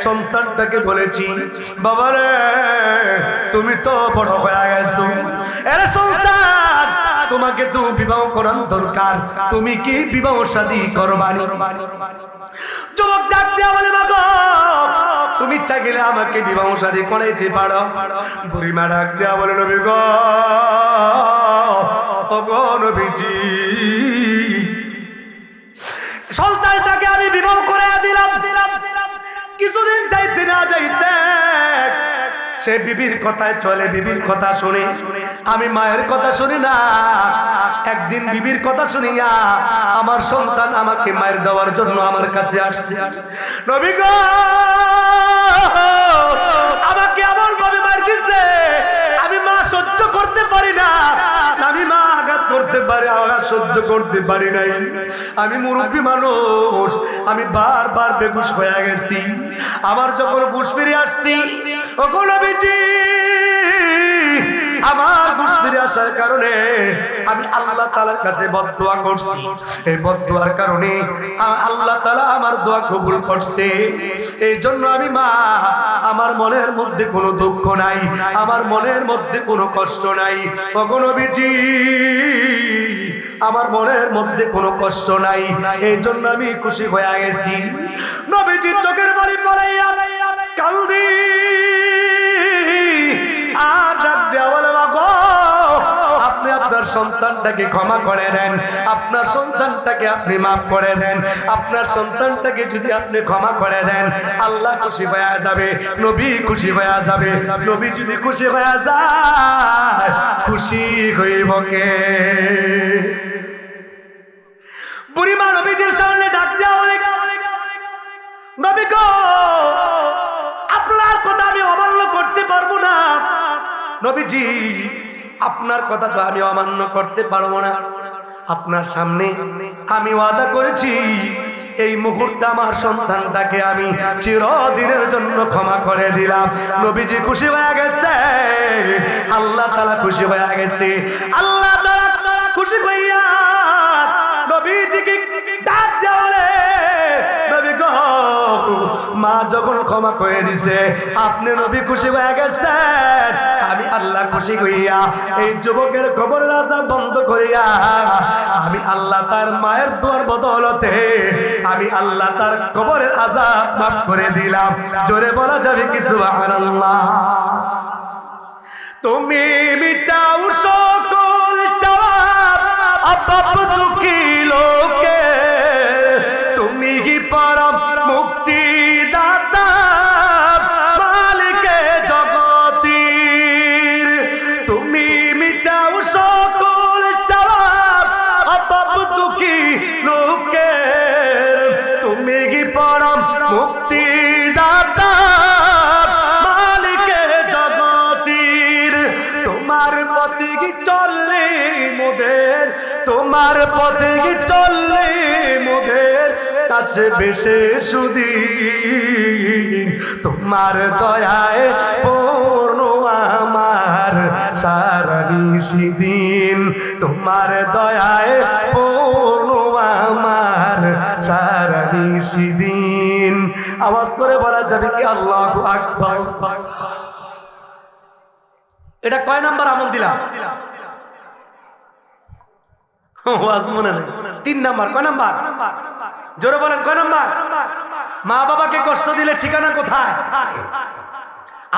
সন্তানটাকে বলেছি, বাবারে তুমি তো বড় হয়ে গেছো, এরে সন্তান তোমাকে তো বিবাহ করার দরকার, তুমি কি বিবাহ শাদী করবানি? যুবক ডাক দিয়া বলে, মা গো, তুমি চাইলে আমাকে বিবাহ শাদী করাইতে পারো। বুড়িমা ডাক দিয়া বলে, নবী গো, ও গো নবীজি, সন্তানটাকে আমি বিবাহ করে দিলাম। কিছুদিন যাইতে না যাইতে সে বিবির কথায় চলে, বিবির কথা শুনে। আমি মায়ের কথা শুনি না। একদিন বিবির কথা শুনিয়া আমার সন্তান আমাকে মায়ের দেওয়ার জন্য আমার কাছে আসছে। নবী গো, আমাকে এমন ভাবে মার দিছে, আমি মা সহ্য করতে পারি না। আমি মা আঘাত করতে পারি, আঘাত সহ্য করতে পারি নাই। আমি মুরব্বী মানুষ, আমি বারবার বেহুশ হয়ে গেছি। আমার যখন হুঁশ ফিরে আসছি, ওগো নবীজি, আমার হুঁশ ফিরে আসার কারণে আমি আল্লাহ তাআলার কাছে বদদুয়া করছি। এই বদদুয়ার কারণে আল্লাহ তাআলা আমার দোয়া কবুল করছে। এই জন্য আমি মা, আমার মনের মধ্যে কোনো দুঃখ নাই, আমার মনের মধ্যে কোনো কষ্ট নাই। ওগো নবীজি, আমার মনের মধ্যে কোনো কষ্ট নাই, এই জন্য আমি খুশি হয়ে গেছি। নবীজির চোখের পানি ফেলাইয়া কান্দি আর ডাক দেয়া বলে, মা গো, আপনি আপনার সন্তানটাকে ক্ষমা করে দেন, আপনার সন্তানটাকে আপনি মাফ করে দেন। আপনার সন্তানটাকে যদি আপনি ক্ষমা করে দেন, আল্লাহ খুশি হয়ে যাবে, নবী খুশি হয়ে যাবে। নবী যদি খুশি হয়ে যায়, খুশি হইব কে? বুড়িমা নবীজির সামনে ডাক দেয়া বলে, নবী গো, আপনার কথা আমি অমান্য করতে পারবো না। নবীজি, আপনার কথা তো আমি অমান্য করতে পারবো না। আপনার সামনে আমি ওয়াদা করেছি, এই মুহূর্তে আমার সন্তানটাকে আমি চিরদিনের জন্য ক্ষমা করে দিলাম। নবীজি খুশি হয়ে গেছে, আল্লাহ তাআলা খুশি হয়ে গেছে। আল্লাহ তাআলা খুশি হইয়া নবীজিকে ডাক দেয়া বলে, নবী গো, মা যখন ক্ষমা করে দিছে, আপনি নবী খুশি হয়ে গেছেন, আমি আল্লাহ খুশি হইয়া এই যুবকের কবরের আযাব বন্ধ করিয়া আমি আল্লাহ তার মায়ের দোয়ার বদলতে আমি আল্লাহ তার কবরের আযাব মাফ করে দিলাম। জোরে বলা যাবে কি সুবহানাল্লাহ? তুমি মিটাও সকল চাওয়া অভাব দুঃখী লোকে, তুমি কি পরম মুক্তি দাতা, মালিকে জগতির। তুমি মিটাও সকল চাওয়া অভাব দুঃখী লোকের, তুমি কি পরম মুক্তি দাতা, মালিকে জগতির। তোমার পথে কি চললে মোদের, তোমার পথে কি চললে মোদের, আসবে সুদিন। তোমার দয়ায় পূর্ণ আমার সারা নিশিদিন তোমার দয়ায় পূর্ণ আমার সারা নিশিদিন। আওয়াজ করে বলা যাবে কি আল্লাহু আকবার। এটা কয় নাম্বার আমল দিলাম? ওয়াজ মনে নেই। 3 নাম্বার। কয় নাম্বার? জোরে বলেন কয় নাম্বার? মা বাবাকে কষ্ট দিলে ঠিকানা কোথায়?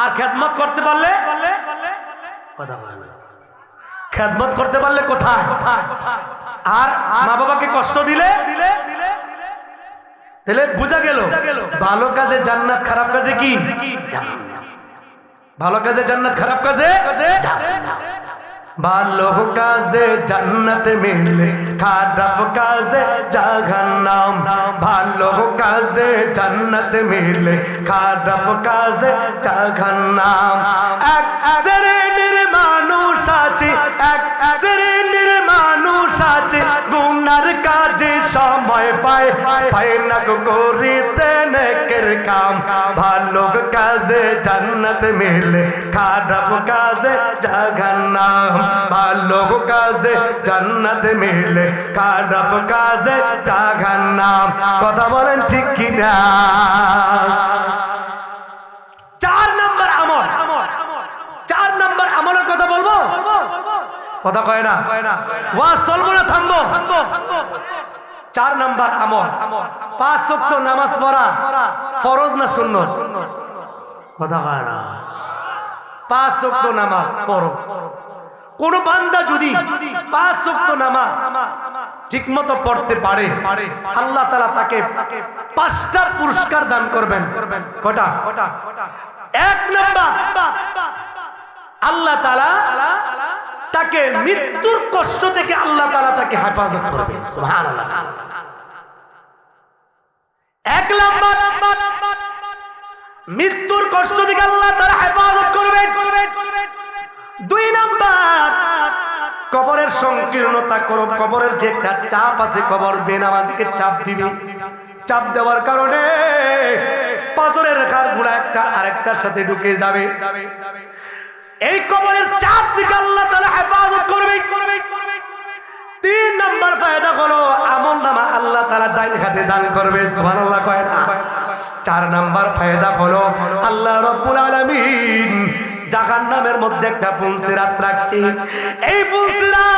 আর খেদমত করতে পারলে কথা বলে না। খেদমত করতে পারলে কোথায়? আর মা বাবাকে কষ্ট দিলে তাহলে বুঝা গেল ভালো কাজে জান্নাত, খারাপ কাজে কি? ভালো কাজে জান্নাত, খারাপ কাজে ভালো কাজে জান্নাত মিলে, খারাপ কাজে জাহান্নাম। ভালো কাজে জান্নাত মিলে, খারাপ কাজে জাহান্নাম। এক শ্রেণীর মানুষ আছে, এক শ্রেণীর মানুষ আছে গুনার কাজে সময় পায়, পায় না করিতে নেকের কাম। ভালো কাজে জান্নাত মিলে, খারাপ কাজে জাহান্নাম। ভালো কাজে জান্নাত মিলে, খারাপ কাজে জাহান্নাম। কথা বলেন ঠিক কিনা? 4 নাম্বার আমল। 4 নাম্বার আমলের কথা বলবো, কথা কয় না। ওয়াজ চলবো না, থামবো? 4 নাম্বার আমল 5 ওয়াক্ত নামাজ পড়া। ফরজ না সুন্নত? কথা কয় না। 5 ওয়াক্ত নামাজ ফরজ। কোন বান্দা যদি 5 ওয়াক্ত নামাজ ঠিকমতো পড়তে পারে, আল্লাহ তাআলা তাকে 5টা পুরস্কার দান করবেন। কটা? 1 নাম্বার, আল্লাহ তাআলা তাকে মৃত্যুর কষ্ট থেকে আল্লাহ তাআলা তাকে হেফাজত করবেন। সুবহানাল্লাহ। 1 নাম্বার, মৃত্যুর কষ্ট থেকে আল্লাহ তাআলা হেফাজত করবেন। 2 নাম্বার, কবরের সংকীর্ণতা, কবরের যে একটা চাপ আছে, কবর বেনামাজিকে চাপ দিবে। চাপ দেওয়ার কারণে পাথরের খারগুলা একটা আরেকটার সাথে ঢুকে যাবে। এই কবরের চাপ থেকে আল্লাহ তাআলা হেফাজত করবে। 3 নাম্বার ফায়দা হলো আমলনামা আল্লাহ তাআলা ডাইন হাতে দান করবে। সুবহানাল্লাহ কয় না? 4 নাম্বার ফায়দা হলো আল্লাহ রাব্বুল আলামিন জাহান্নামের মধ্যে একটা ফুলসিরাত রাখছে। এই ফুলসিরাত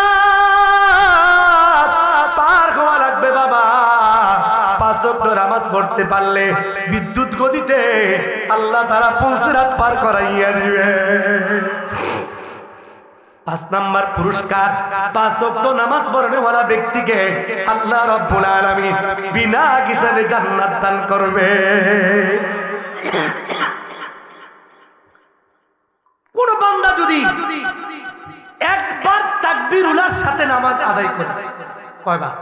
পার হওয়া লাগবে বাবা। 5 ওয়াক্ত নামাজ পড়তে পারলে বিদ্যুৎ গতিতে আল্লাহ তাআলা ফুলসিরাত পার করাইয়া দিবে। 5 নাম্বার পুরস্কার, 5 ওয়াক্ত নামাজ পড়নেওয়ালা ব্যক্তিকে আল্লাহ রাব্বুল আলামিন বিনা হিসাবে জান্নাত দান করবে। কোন বান্দা যদি একবার তাকবীরুল্লাহর সাথে নামাজ আদায় করে, কয়বার?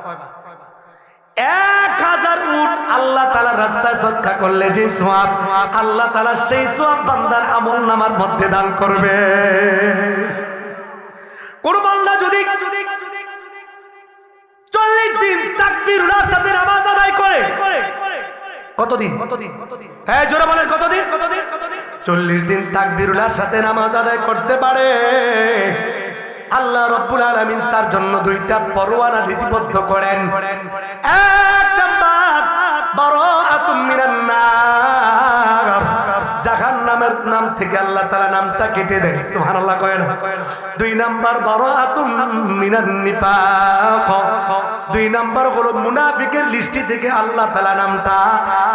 1000 উট আল্লাহ তাআলার রাস্তায় সদকা করলে যে সওয়াব, আল্লাহ তাআলা সেই সওয়াব বান্দার আমলনামার মধ্যে দান করবে। কোন বান্দা যদি 40 দিন তাকবীরুল্লাহর সাথে নামাজ আদায় করে, কতদিন? হ্যাঁ জোরে বলেন কতদিন? 40 দিন তাকবীরুল্লাহর সাথে নামাজ আদায় করতে পারে, আল্লাহ রাব্বুল আলামিন তার জন্য 2টা পরোয়ানা লিপিবদ্ধ করেন। 1 নাম্বার বারাআতুম মিনান নার, জাহান্নামের নাম থেকে আল্লাহ তাআলা নামটা কেটে দেয়। সুবহানাল্লাহ কয় না? 2 নাম্বার বারাআতুম মিনান নিফাক, 2 নাম্বার হলো মুনাফিকের লিস্টি থেকে আল্লাহ তাআলা নামটা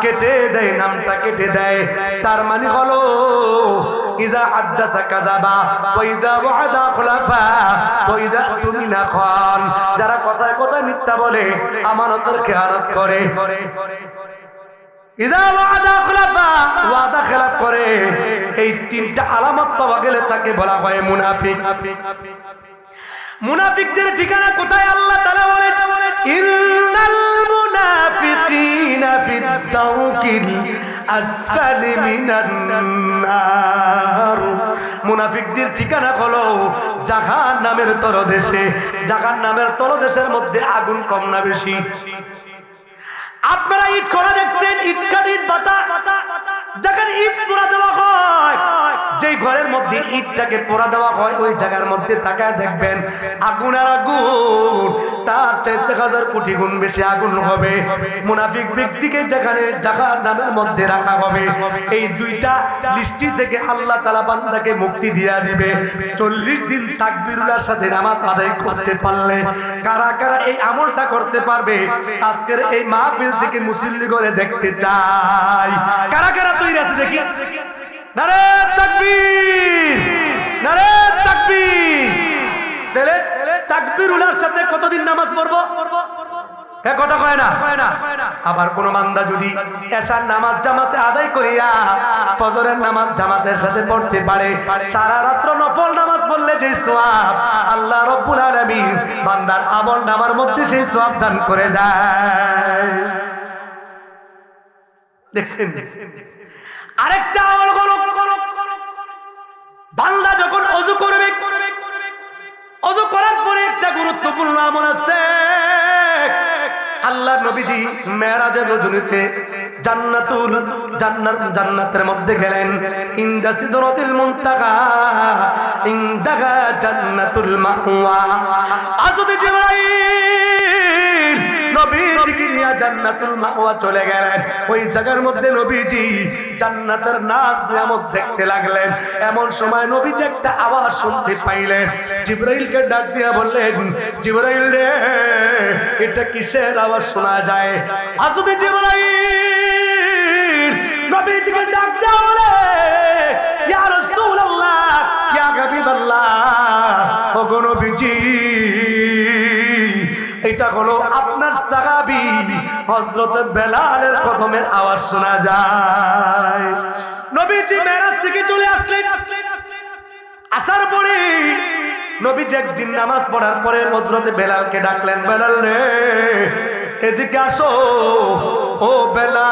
কেটে দেয়, নামটা কেটে দেয়। তার মানে হলো ইযা হাদাসা কাযাবা ওয়া ইযা ওয়াদা খুলাফা ওয়া ইযা তুমিনা খান, যারা কথায় কথায় মিথ্যা বলে, আমানতের খেয়ানত করে, ইযা ওয়াদা খুলাফা, ওয়াদা খেলাফ করে, এই 3টা আলামত পাওয়া গেলে তাকে বলা হয় মুনাফিক। মুনাফিকদের ঠিকানা কোথায়? আল্লাহ তাআলা বলেন ইন্নাল মুনাফিকিনা ফিদ দারকিল আসফালি মিনান নার, মুনাফিকদের ঠিকানা হলো জাহান্নামের তলদেশে। জাহান্নামের তলদেশের মধ্যে আগুন কম না বেশি? আপনারা ইট করা দেখছেন, ইট কাঠ ইট বাটা, যখন ইট পুরা দেওয়া হয়, যেই ঘরের মধ্যে ইটটাকে পোড়া দেওয়া হয় ওই জায়গার মধ্যে তাকায় দেখবেন আগুন আর আগুন, তার চাইতে 1000 কোটি গুণ বেশি আগুন হবে। মুনাফিক ব্যক্তিকে যেখানে জাহান্নামের মধ্যে রাখা হবে, এই দুইটা দৃষ্টি থেকে আল্লাহ তাআলা বান্দাকে মুক্তি দিয়া দিবে। 40 দিন তাকবীরুল্লাহর সাথে নামাজ আদায় করতে পারলে কারা কারা এই আমলটা করতে পারবে আজকের এই মাহফিল থেকে মুসল্লি করে দেখতে চাই। কারা কারা তৈরি আছে দেখি? নারে তাকবীর, নারে তাকবীর। তাহলে তাকবীরুল্লাহর সাথে কতদিন নামাজ পড়বো? কথা কয় না। আবার কোন বান্দা যদি এশার নামাজ জামাতে আদায় করিয়া ফজরের নামাজ জামাতের সাথে পড়তে পারে, সারা রাত্র নফল নামাজ পড়লে যে সওয়াব আল্লাহ রাব্বুল আলামিন বান্দার আমল নামার মধ্যে সেই সওয়াব দান করে দেয়। দেখছেন? আরেকটা আমল হলো বান্দা যখন ওযু করবে, ওযু করার পরে একটা গুরুত্বপূর্ণ আমল আছে। আল্লাহ নবীজি মেরাজের রজনীতে জান্নাতের মধ্যে গেলেন। ইনদা সিদরাতিল মুনতাহা ইনদাহা জান্নাতুল মাওয়া। হযরত জিবরাইল নবীজিকে নিয়ে জান্নাতুল মাওয়া চলে গেলেন। ওই জায়গার মধ্যে নবীজি জান্নাতের নাজ নিয়ামত দেখতে লাগলেন। এমন সময় নবীজি একটা আওয়াজ শুনতে পাইলেন। জিবরাইলকে ডাক দিয়া বললেন, জিবরাইল রে, এটা কিসের আওয়াজ শোনা যায়? হযরত জিবরাইল নবীজিকে ডাক দিয়া বলে, ইয়া রাসূলুল্লাহ, ইয়া হাবিবাল্লাহ, ওগো নবীজি, এটা হলো আপনার সাহাবী হযরত বেলালের কদমের আওয়াজ শোনা যায়। নবীজি মেরাজ থেকে চলে আসলেন। আসার পরে নবীজি একদিন নামাজ পড়ার পরে হযরত বেলালকে ডাকলেন, বেলাল রে, এদিকে আসো। ও বেলাল,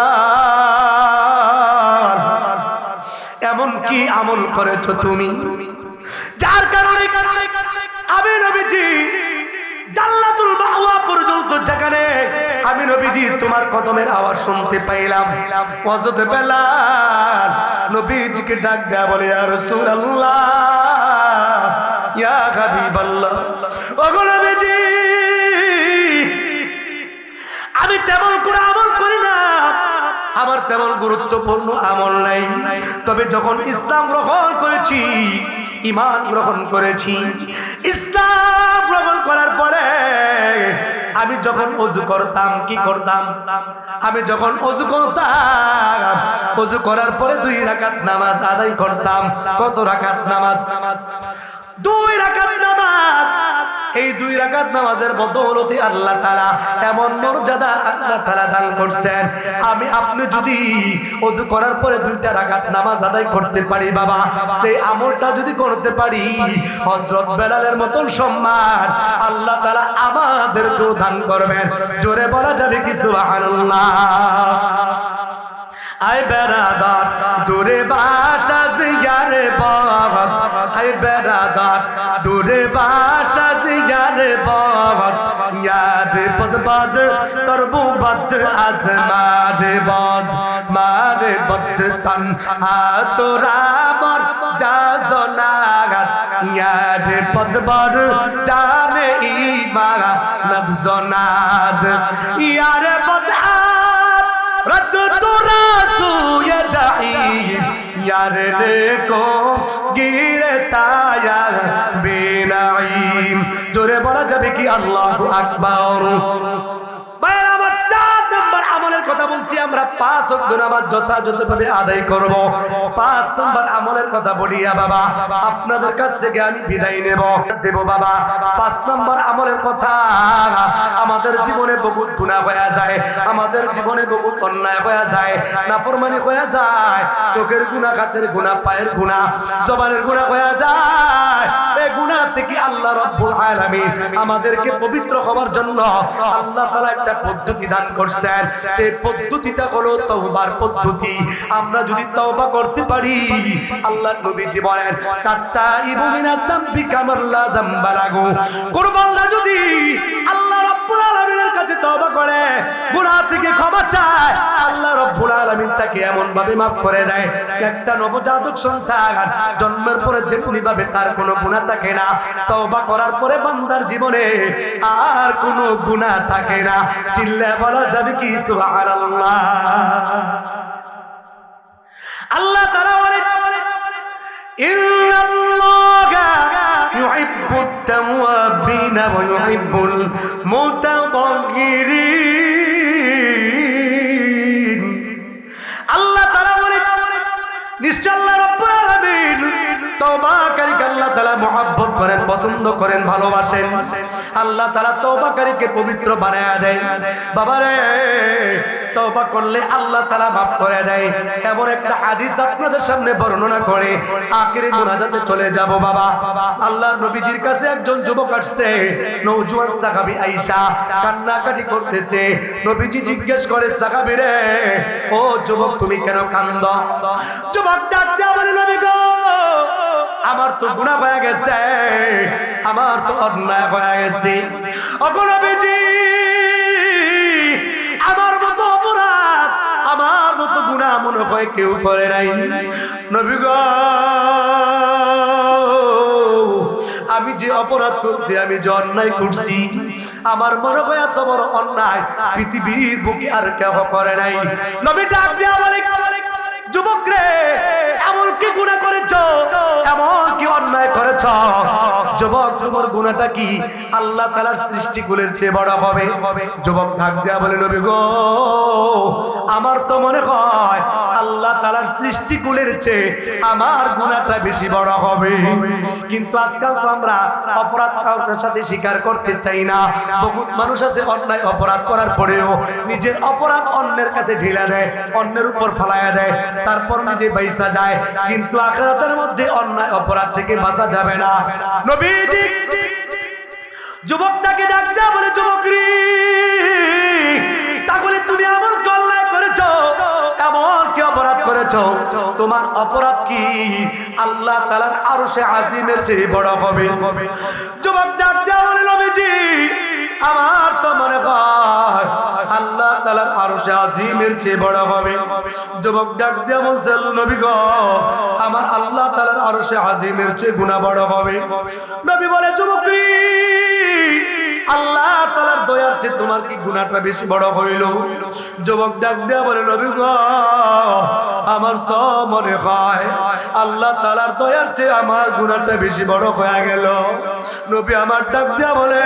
এমন কি আমল করেছো তুমি যার কারণে আমি নবীজি জান্নাতুল মাওয়া পর্যন্ত যেখানে আমি নবীজি তোমার কদমের আওয়াজ শুনতে পাইলাম? হযরত বেলাল নবীজিকে ডাক দেয়া বলে, ইয়া রাসূলুল্লাহ, ইয়া হাবিবাল্লাহ, ওগো নবীজি, আমি তেমন করে আমল করি না, আমার তেমন গুরুত্বপূর্ণ আমল নাই। তবে যখন ইসলাম গ্রহণ করেছি, ঈমান গ্রহণ করেছি, ইসলাম গ্রহণ করার পরে আমি যখন ওযু করতাম, কি করতাম? আমি যখন ওযু করতাম, ওযু করার পরে 2 রাকাত নামাজ আদায় করতাম। কত রাকাত নামাজ? 2 রাকাত নামাজ। এই 2 রাকাত নামাজের বদৌলতে আল্লাহ তাআলা এমন মর্যাদা আল্লাহ তাআলা দান করছেন। আমি আপনি যদি ওযু করার পরে 2টা রাকাত নামাজ আদায় করতে পারি বাবা, এই আমলটা যদি করতে পারি, হযরত বেলালের মতন সম্মান আল্লাহ তাআলা আমাদেরকেও দান করবেন। জোরে বলা যাবে কি সুবহানাল্লাহ? আই বেরাদার দূরে বাসা জিয়ারে বাগাত, আই বেরাদার দূরে বাসা জিয়ারে বাগাত, ইয়ারে বদবাদ তরবু বদ আসমারে বদ মারে বদ তন তোরা বর জাজনাগাত, ইয়ারে বদবর জানে ইমা নবজনাদ, ইয়ারে বদ रद्द तो रासू ये जाहिर यार को गिरता यार बेनाईम। जोरे बोला जाबे कि अल्लाहु আকবার। ভাইরা আমার 4 নম্বর আমলের কথা বলছি আমরা, 5 ওয়াক্ত নামাজ যথাযথভাবে আদায় করব। 5 নম্বর আমলের কথা বলিয়া বাবা আপনাদের কাছ থেকে আমি বিদায় দেব বাবা। 5 নম্বর আমলের কথা, আমাদের জীবনে বহুত গুনাহ হয়ে যায়, আমাদের জীবনে বহুত অন্যায় হয়ে যায়, নাফরমানি হয়ে যায়, চোখের গুনাহ, হাতের গুনাহ, পায়ের গুনাহ, জবানের গুনাহ হয়ে যায়। এই গুনাহ থেকে আল্লাহ রাব্বুল আলামিন আমাদেরকে পবিত্র হওয়ার জন্য আল্লাহ তাআলা একটা পদ্ধতি দান করছেন। সেই পদ্ধতিটা হলো তওবার পদ্ধতি। আমরা যদি তওবা করতে পারি, আল্লাহর নবীজি বলেন, তাতাইবু মিনাদ যামবি কামাল লা যামবা লাহু। কোন বান্দা যদি আল্লাহ রাব্বুল আলামিনের কাছে তওবা করে, গুনাহ থেকে ক্ষমা চায়, আল্লাহ রাব্বুল আলামিন আলামিন তাকে এমন ভাবে মাফ করে দেয়, একটা নবজাতক সন্তান জন্মের পরে যেমনি ভাবে তার কোনো গুনাহ থাকে না, তওবা করার পরে বান্দার জীবনে আর কোনো গুনাহ থাকে না। চিল্লায়ে বলা যাবে কি সুবহানাল্লাহ। আল্লাহ তাআলা বলেন ইন্নাল্লাহা ইউহিব্বুত তাওয়াবিন ওয়া ইউহিব্বুল মুতাতাহহিরিন। আল্লাহ তাআলা বলেন নিশ্চয় আল্লাহ রাব্বুল আলামিন তওবাকারীকে আল্লাহ তাআলা মহব্বত করেন, পছন্দ করেন, ভালোবাসেন। আল্লাহ তাআলা তওবাকারীকে পবিত্র বানায়া দেয়। বাবারে তওবা করলে আল্লাহ তাআলা মাফ করে দেয়। এমন একটা হাদিস আপনাদের সামনে বর্ণনা করে আখিরে মুনাজাতে চলে যাব। বাবা, আল্লাহর নবীজির কাছে একজন যুবক আসছে, নওজোয়ান সাহাবী আয়েশা কান্নাকাটি করতেছে। নবীজি জিজ্ঞেস করে, সাহাবী রে, ও যুবক তুমি কেন কান্দো? যুবক ডাক দিয়া বলে, নবী গো, আমার তো গুনাহ হয়ে গেছে, আমার তো অন্যায় হয়ে গেছে। ওগো নবীজি, আমার মতো অপরাধ, আমার মতো গুনাহ মনে হয় কেউ করে নাই। নবী গো, আমি যে অপরাধ করছি, আমি যে অন্যায় করছি, আমার মনে হয় এত বড় অন্যায় পৃথিবীর বুকে আর কেউ করে নাই। নবী ডাক দিয়া বলে, যুবক রে, এমন কি গুনাহ করেছো, এমন কি অন্যায় করেছো? যুবক, তোমার গুনাহটা কি আল্লাহ তাআলার সৃষ্টিকুলের চেয়ে বড় হবে? যুবক ডাক দিয়া বলে, নবী গো, আমার তো মনে হয় আল্লাহ তাআলার সৃষ্টিকুলের চেয়ে আমার গুনাহটা বেশি বড় হবে। কিন্তু আজকাল তো আমরা অপরাধ কারোর সাথে স্বীকার করতে চাই না। বহুত মানুষ আছে অন্যায় অপরাধ করার পরেও নিজের অপরাধ অন্যের কাছে ঢিলা দেয়, অন্যের উপর ফালায়া দেয়, তারপর নিজে বাইসা যায়। কিন্তু আখিরাতের মধ্যে অন্যায় অপরাধ থেকে বাঁচা যাবে না। নবীজি যুবকটাকে ডাক দেয়া বলে, যুবক রে, তাহলে তুমি এমন কি অন্যায় করেছো, এমন কি অপরাধ করেছো? তোমার অপরাধ কি আল্লাহ তাআলার আরশে আজিমের চেয়ে বড় হবে? যুবক ডাক দেয়া বলে, নবীজি, আমার তো মনে হয় আল্লাহ তাআলার আরশে আজিমের চেয়ে বড় হবে। যুবক ডাক দিয়া বলছে, নবী গো, আমার আল্লাহ তাআলার আরশে আজিমের চেয়ে গুনাহ বড় হবে। নবী বলে, যুবক রে, আল্লাহ তাআলার দয়ার চেয়ে তোমার কি গুনাহটা বেশি বড় হইল? যুবক ডাক দিয়া বলে, নবী গো, আমার তো মনে হয় আল্লাহ তাআলার দয়ার চেয়ে আমার গুনাহটা বেশি বড় হয়ে গেল। নবী আমার ডাক দিয়া বলে,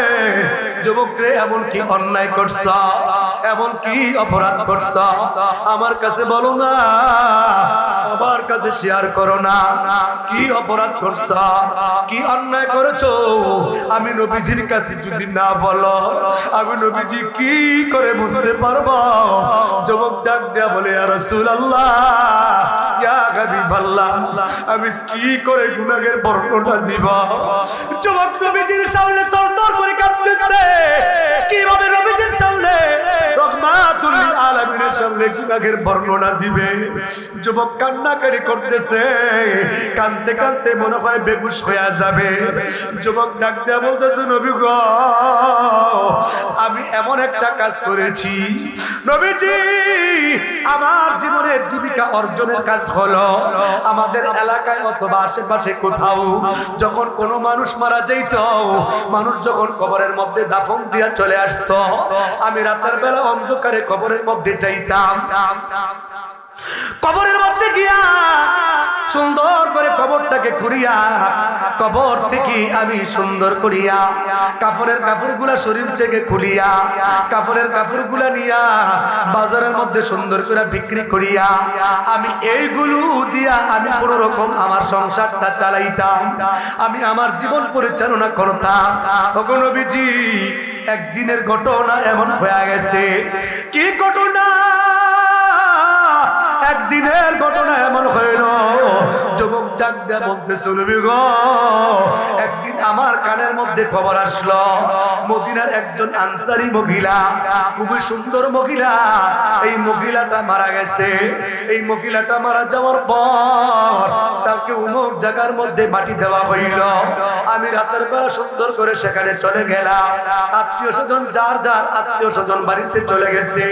যুবক রে, এমন কি অন্যায় করছ, এমন কি অপরাধ করছ? আমার কাছে বলো না, আমার কাছে শেয়ার করো না, কি অপরাধ করছ, কি অন্যায় করেছো? আমি নবীজির কাছে যদি না বলো, আমি নবীজি কি করে বুঝতে পারবো? যুবক ডাক দেয়া বলে, ইয়া রাসূলুল্লাহ, ইয়া হাবিবাল্লাহ, আমি কি করে গুনাহের বর্ণনা দিব? যুবক নবীজির সামনে তরতর করে কাঁপতেছে। কিভাবে নবীজির সামনে, রহমাতুল লিল আলামিনের সামনে গুনাহের বর্ণনা দিবে? যুবক কান্নাকাটি করতেছে, কাঁদতে কাঁদতে মনে হয় বেহুশ হয়ে যাবে। যুবক ডাক দেয়া বলতেছে, নবী গো, আমি এমন একটা কাজ করেছি নবীজি, আমার জীবনের জীবিকা অর্জনের কাজ হলো, আমাদের এলাকায় অথবা আশেপাশে কোথাও যখন কোনো মানুষ মারা যাইত, মানুষ যখন কবরের মধ্যে দাফন দিয়া চলে আসতো, আমি রাতের বেলা অন্ধকারে কবরের মধ্যে যাইতাম। কবরের মধ্যে গিয়া সুন্দর করে কবরটাকে খুঁড়িয়া, কবর থেকে আমি সুন্দর করিয়া কাপড়ের কাপড়গুলা শরীর থেকে খুলিয়া, কাপড়ের কাপড়গুলা নিয়া বাজারের মধ্যে সুন্দর করে বিক্রি করিয়া, আমি এইগুলো দিয়া আমি কোনো রকম আমার সংসারটা চালাইতাম, আমি আমার জীবন পরিচালনা করতাম। ওগো নবীজি, একদিনের ঘটনা এমন হয়ে গেছে। কি ঘটনা? একদিনের ঘটনা এমন হইল, যুবক ডাক দেয়া বলতেছে নবী গো একদিন আমার কানের মধ্যে খবর আসলো মদিনার একজন আনসারী মহিলা খুবই সুন্দর মহিলা এই মহিলাটা মারা গেছে এই মহিলাটা মারা যাওয়ার পর তাকে অমুক জায়গার মধ্যে মাটি দেওয়া হইল আমি রাতের বেলা সুন্দর করে সেখানে চলে গেলাম আত্মীয় স্বজন যার যার আত্মীয় স্বজন বাড়িতে চলে গেছে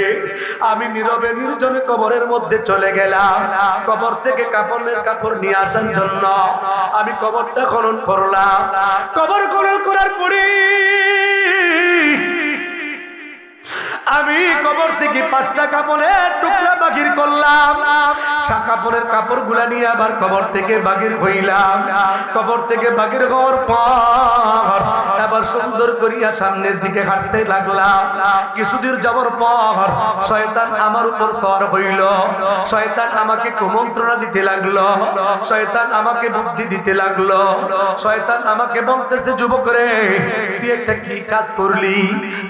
আমি নীরবে নির্জনে কবরের মধ্যে চলে গেলাম কবর থেকে কাফনের কাপড় নিয়ে আসার জন্য আমি কবরটা খনন করলাম কবর খনন করার পরে আমি কবর থেকে 5টা কাপড়ের টুকরা বাগির করলাম কাপড়ের কাপড়গুলা নিয়ে আবার কবর থেকে বাগির হইলাম কবর থেকে বাগির হওয়ার পর আবার সুন্দর করিয়া সামনের দিকে হাঁটতে লাগলাম কিছুদিন যাওয়ার পর শয়তান আমার উপর সওয়ার হইল শয়তান আমাকে কুমন্ত্রণা দিতে লাগলো শয়তান আমাকে বুদ্ধি দিতে লাগলো শয়তান আমাকে বলতেছে যুবক রে তুই একটা কি কাজ করলি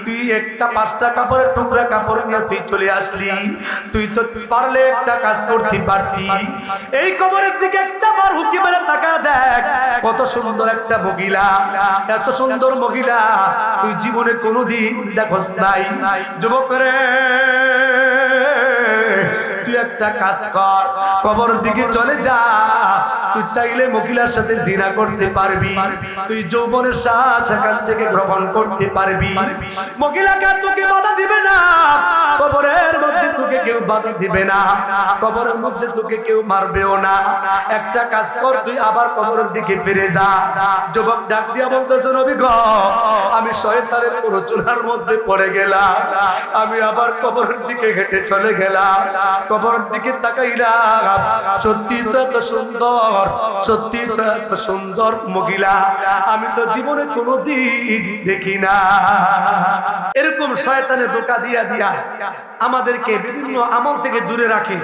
তুই একটা 5টা কাপড়ের টুকরা কাপড় নিয়ে তুই চলে আসলি তুই তো পারলে একটা কাজ করতে পারতি এই কবরের দিকে একটা বার হুকি মেরে তাকা দেখ কত সুন্দর একটা মহিলা এত সুন্দর মহিলা তুই জীবনে কোনোদিন দেখোস নাই যুবক রে তুই একটা কাজ কর কবর দিকে চলে যা তুই চাইলে মহিলার সাথে জিনা করতে পারবি তুই যৌবনের শ্বাস সেখান থেকে গ্রহণ করতে পারবি মহিলাকে তোকে বাধা দিবে না কবরের মধ্যে তোকে কেউ বাধা দিবে না কবরের মধ্যে তোকে কেউ মারবেও না একটা কাজ কর তুই আবার কবরের দিকে ফিরে যা যুবক ডাক দিয়া বলতেছে নবী গো আমি শয়তানের প্ররোচনার মধ্যে পড়ে গেলাম আমি আবার কবরের দিকে হেঁটে চলে গেলাম কবরের দিকে তাকাইলাম সত্যি তো এত সুন্দর সত্যি তো এত সুন্দর মহিলা আমি তো জীবনে কোনোদিন দেখি না এরকম শয়তানে ধোঁকা দিয়া দিয়া আমাদেরকে বিভিন্ন আমল থেকে দূরে রাখে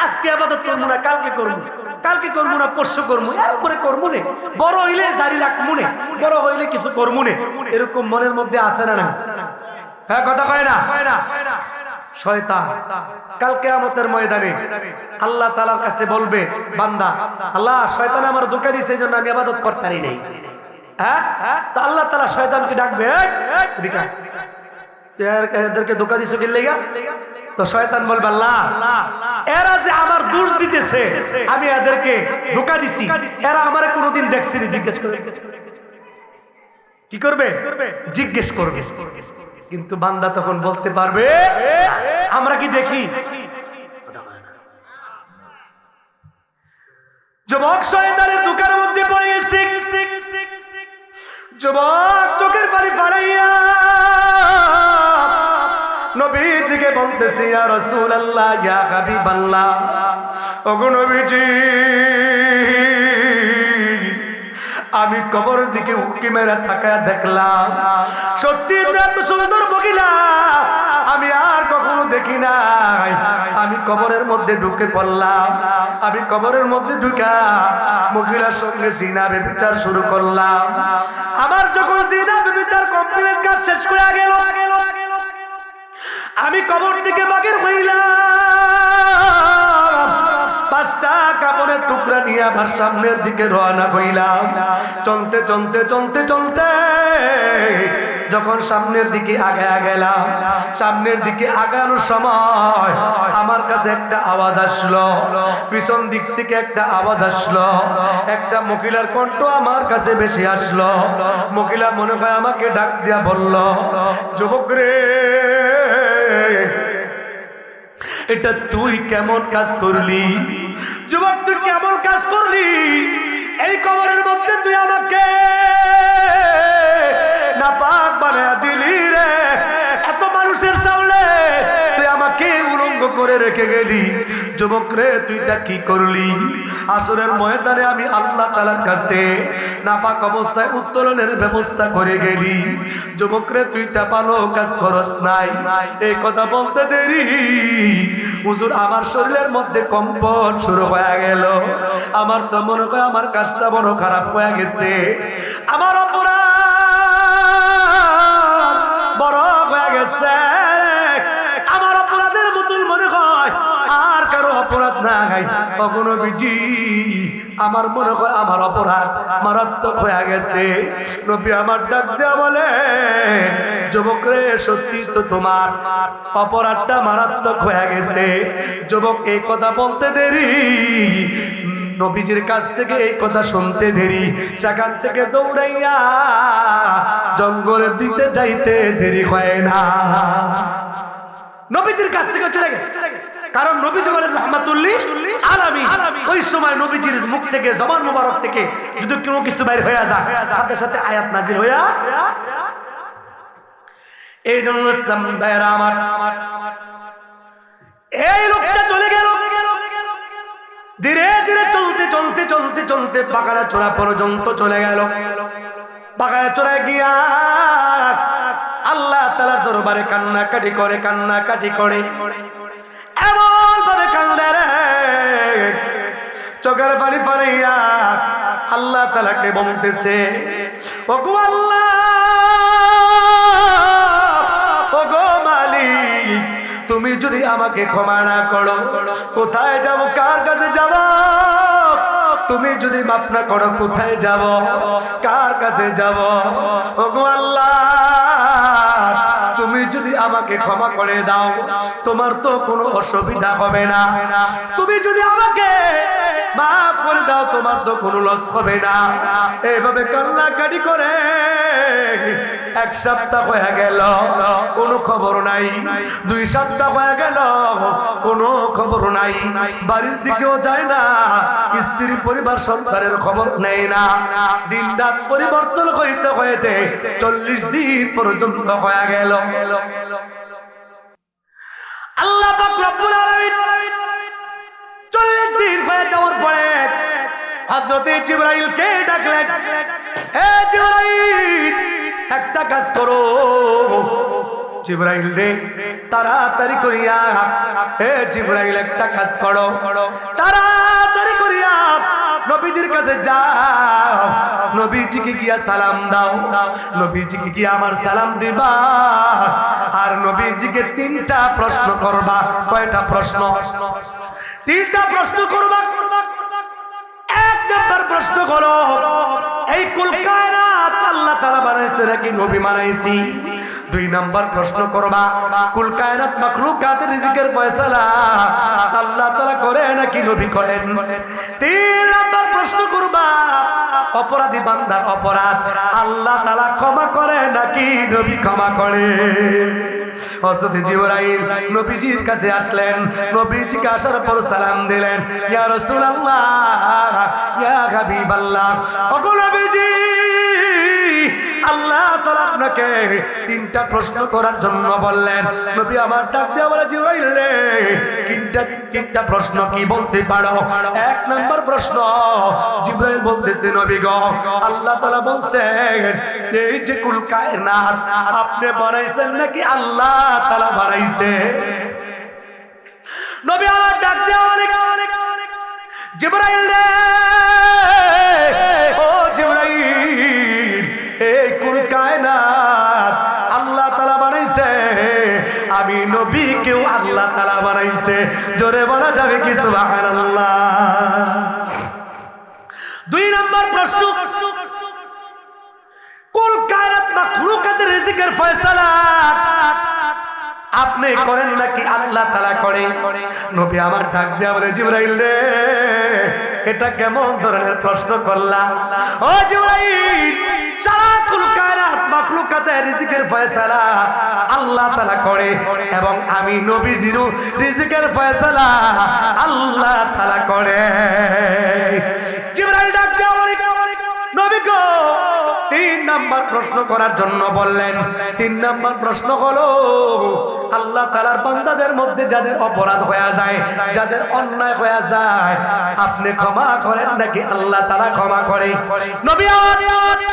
আজকে ইবাদত করবো না কালকে করবো না পরশু করবো এরপরে করবো না বড় হইলে দাড়ি রাখবো না বড় হইলে কিছু করবো না এরকম মনের মধ্যে আসে না হ্যাঁ কথা কয় না শয়তান কাল কিয়ামতের ময়দানে আল্লাহ তাআলার কাছে বলবে বান্দা আল্লাহ শয়তান আমার ধোঁকা দিয়েছে এজন্য আমি ইবাদত করতে পারি নাই হ্যাঁ তো আল্লাহ তাআলা শয়তানকে ডাকবে এদেরকে ধোঁকা দিছো কি লাগা তো শয়তান বলবে আল্লাহ এরা যে আমার দোষ দিতেছে আমি এদেরকে ধোঁকা দিছি এরা আমারে কোনোদিন দেখছে না জিজ্ঞেস করে কি করবে জিজ্ঞেস করবে কিন্তু বান্দা তখন বলতে পারবে আমরা কি দেখি যুবক শয়তানের ধোঁকার মধ্যে পড়ে গেছে যুবক চোখের পানি ফালাইয়া নবীজিকে বলতেছে ইয়া রাসূলুল্লাহ ইয়া হাবিবাল্লাহ ওগো নবীজি আমি কবরের দিকে উকি মেরে তাকায়া দেখলাম সত্যি তো এত সুন্দর মহিলা আমি আর কখনো দেখি নাই আমি কবরের মধ্যে ঢুকে পড়লাম আমি কবরের মধ্যে ঢুকা মহিলার সঙ্গে জিনা ব্যভিচার শুরু করলাম আমার যখন জিনা ব্যভিচার কমপ্লিট কাজ শেষ করে গেল আমি কবর থেকে বাগের হইলাম 5টা কাপড়ের টুকরা নিয়ে আমার সামনের দিকে রওনা হইলাম চলতে চলতে চলতে চলতে যখন সামনের দিকে আগায়া গেলাম সামনের দিকে আগানোর সময় আমার কাছে একটা আওয়াজ আসলো পিছন দিক থেকে একটা আওয়াজ আসলো একটা মহিলার কণ্ঠ আমার কাছে বেশি আসলো মহিলা মনে হয় আমাকে ডাক দিয়া বলল যুবক রে এটা তুই কেমন কাজ করলি যুবক তুই কেমন কাজ করলি এই কবরের মধ্যে তুই আমাকে নাপাক বানায়া দিলি রে এত মানুষের সামনে তুই আমাকে উলঙ্গ করে রেখে গেলি যুবক রে তুইটা কি করলি আসরের ময়দানে আমি আল্লাহ তাআলার কাছে নাপাক অবস্থায় উত্তোলনের ব্যবস্থা করে গেলি যুবক রে তুইটা ভালো কাজ করস নাই এই কথা বলতে দেরি হুজুর আমার শরীরের মধ্যে কম্পন শুরু হয়ে গেল আমার তো মনে হয় আমার কাজটা বড় খারাপ হয়ে গেছে আমার অপরাধ বড় হয়ে গেছে আমার অপরাধের মতন মনে হয় আর কারো অপরাধ নাই। ওগো নবীজি, আমার মনে হয় আমার অপরাধ মারাত্মক হয়ে গেছে। নবী আমার ডাক দেয়া বলে, যুবক রে, সত্যি তো তোমার অপরাধটা মারাত্মক হয়ে গেছে। যুবক এই কথা বলতে দেরি, নবীজির কাছ থেকে এই কথা শুনতে দেরি, সেখান থেকে দৌড়াইয়া জঙ্গলের দিকে যাইতে দেরি হয় না। নবীজির কাছ থেকে চলে গেছে, কারণ নবীজি হলেন রাহমাতুল্লিল আলামিন। ওই সময় নবীজির মুখ থেকে, জবান মুবারক থেকে যদি কোনো কিছু বাইর হয়ে যায়, সাথে সাথে আয়াত নাজিল হইয়া। এই জন্য সামদায়রা আমার, এই লোকটা চলে গেল। ধীরে ধীরে চলতে চলতে চলতে চলতে বাগানা চোরা পর্যন্ত চলে গেল। বাগানা চোরায় গিয়া আল্লাহ তাআলার দরবারে কান্নাকাটি করে, কান্নাকাটি করে, এমন ভাবে কান্দে রে, চোখের পানি ফালাইয়া আল্লাহ তাআলাকে বলতেছে, ওগো আল্লাহ, ওগো মালিক, তুমি যদি আমাকে ক্ষমা না করো, কোথায় যাব, কার কাছে যাব? তুমি যদি মাফ না করো, কোথায় যাব, কার কাছে যাব? ওগো আল্লাহ, তুমি যদি আমাকে ক্ষমা করে দাও, তোমার তো কোনো অসুবিধা হবে না। তুমি যদি আমাকে মাফ করে দাও, তোমার তো কোনো লস হবে না। এইভাবে কান্নাকাটি করে এক সপ্তাহ হয়ে গেল, কোনো খবর নাই। 2 সপ্তাহ হয়ে গেল, কোনো খবর নাই। বাড়ির দিকেও যায় না, স্ত্রী পরিবার সন্তানের খবর নেই না। দিন রাত পরিবর্তন হইতে হইতে 40 দিন পর্যন্ত হয়ে গেল। আল্লাহ পাক রব্বুল আলামিন 40 দিন হয়ে যাওয়ার পরে হযরত জিবরাইলকে ডাকলেন, হে জিবরাইল, একটা কাজ করো। জিবরাইল রে, তাড়াতাড়ি করিয়া, হে জিবরাইল, একটা কাজ করো, তাড়াতাড়ি করিয়া নবীজির কাছে যাও, নবীজিকে গিয়া সালাম দাও, নবীজিকে গিয়া আমার সালাম দিবা, আর নবীজিকে 3টা প্রশ্ন করবা। কয়টা প্রশ্ন? 3টা প্রশ্ন করবা। 1 নম্বর প্রশ্ন হলো, এই কুল কায়নাত আল্লাহ তাআলা বানাইছে নাকি নবী বানাইছি? 2 নম্বর প্রশ্ন করবা, কুল কায়নাত মাখলুকাতের রিজিকের ফয়সালা আল্লাহ তাআলা করে নাকি নবী করেন? 3 নম্বর প্রশ্ন করবা, অপরাধী বান্দার অপরাধ আল্লাহ তাআলা ক্ষমা করে নাকি নবী ক্ষমা করে? হযরত জিবরাইল নবীজির কাছে আসলেন, নবীজিকে আসার পর সালাম দিলেন, ইয়া রাসূলুল্লাহ, ইয়া হাবিবাল্লাহ, ওগো নবীজি, আল্লাহ তাআলা আপনাকে 3টা প্রশ্ন করার জন্য বললেন। নবী আমার ডাক দিয়ে বলে, জিবরাইল রে, 3টা প্রশ্ন কি বলতে পারো? 1 নম্বর প্রশ্ন, জিবরাইল বলতেছে, নবী গো, আল্লাহ তাআলা বলছেন এই যে কুল কায়নাত আপনি বানাইছেন নাকি আল্লাহ তাআলা বানাইছে? নবী আমার ডাক দিয়ে বলে, জিবরাইল রে, ও জিবরাইল, এই কুল কায়নাত আল্লাহ তাআলা বানাইছে, আমি নবীকেও আল্লাহ তাআলা বানাইছে। জোরে বলা যাবে কি সুবহানাল্লাহ? 2 নম্বর প্রশ্ন, কুল কায়নাত মাখলুকাতের রিজিকের ফয়সালা আপনি করেন নাকি আল্লাহ তাআলা করে? নবী আমার ডাক দিয়া বলে, জিবরাইল রে, এটা কেমন ধরনের প্রশ্ন করলা? ও জিবরাইল, সারা কুল কায়নাত মাখলুকাতের রিজিকের ফয়সালা আল্লাহ তাআলা করে, এবং আমি নবীজিরও রিজিকের ফয়সালা আল্লাহ তাআলা করে। জিবরাইল ডাক দিয়া বলে, নবী গো, 3 নম্বর প্রশ্ন করার জন্য বললেন। 3 নম্বর প্রশ্ন হলো, আল্লাহ তাআলার বান্দাদের মধ্যে যাদের অপরাধ হয়ে যায়, যাদের অন্যায় হয়ে যায়, আপনি ক্ষমা করেন নাকি আল্লাহ তাআলা ক্ষমা করে? নবী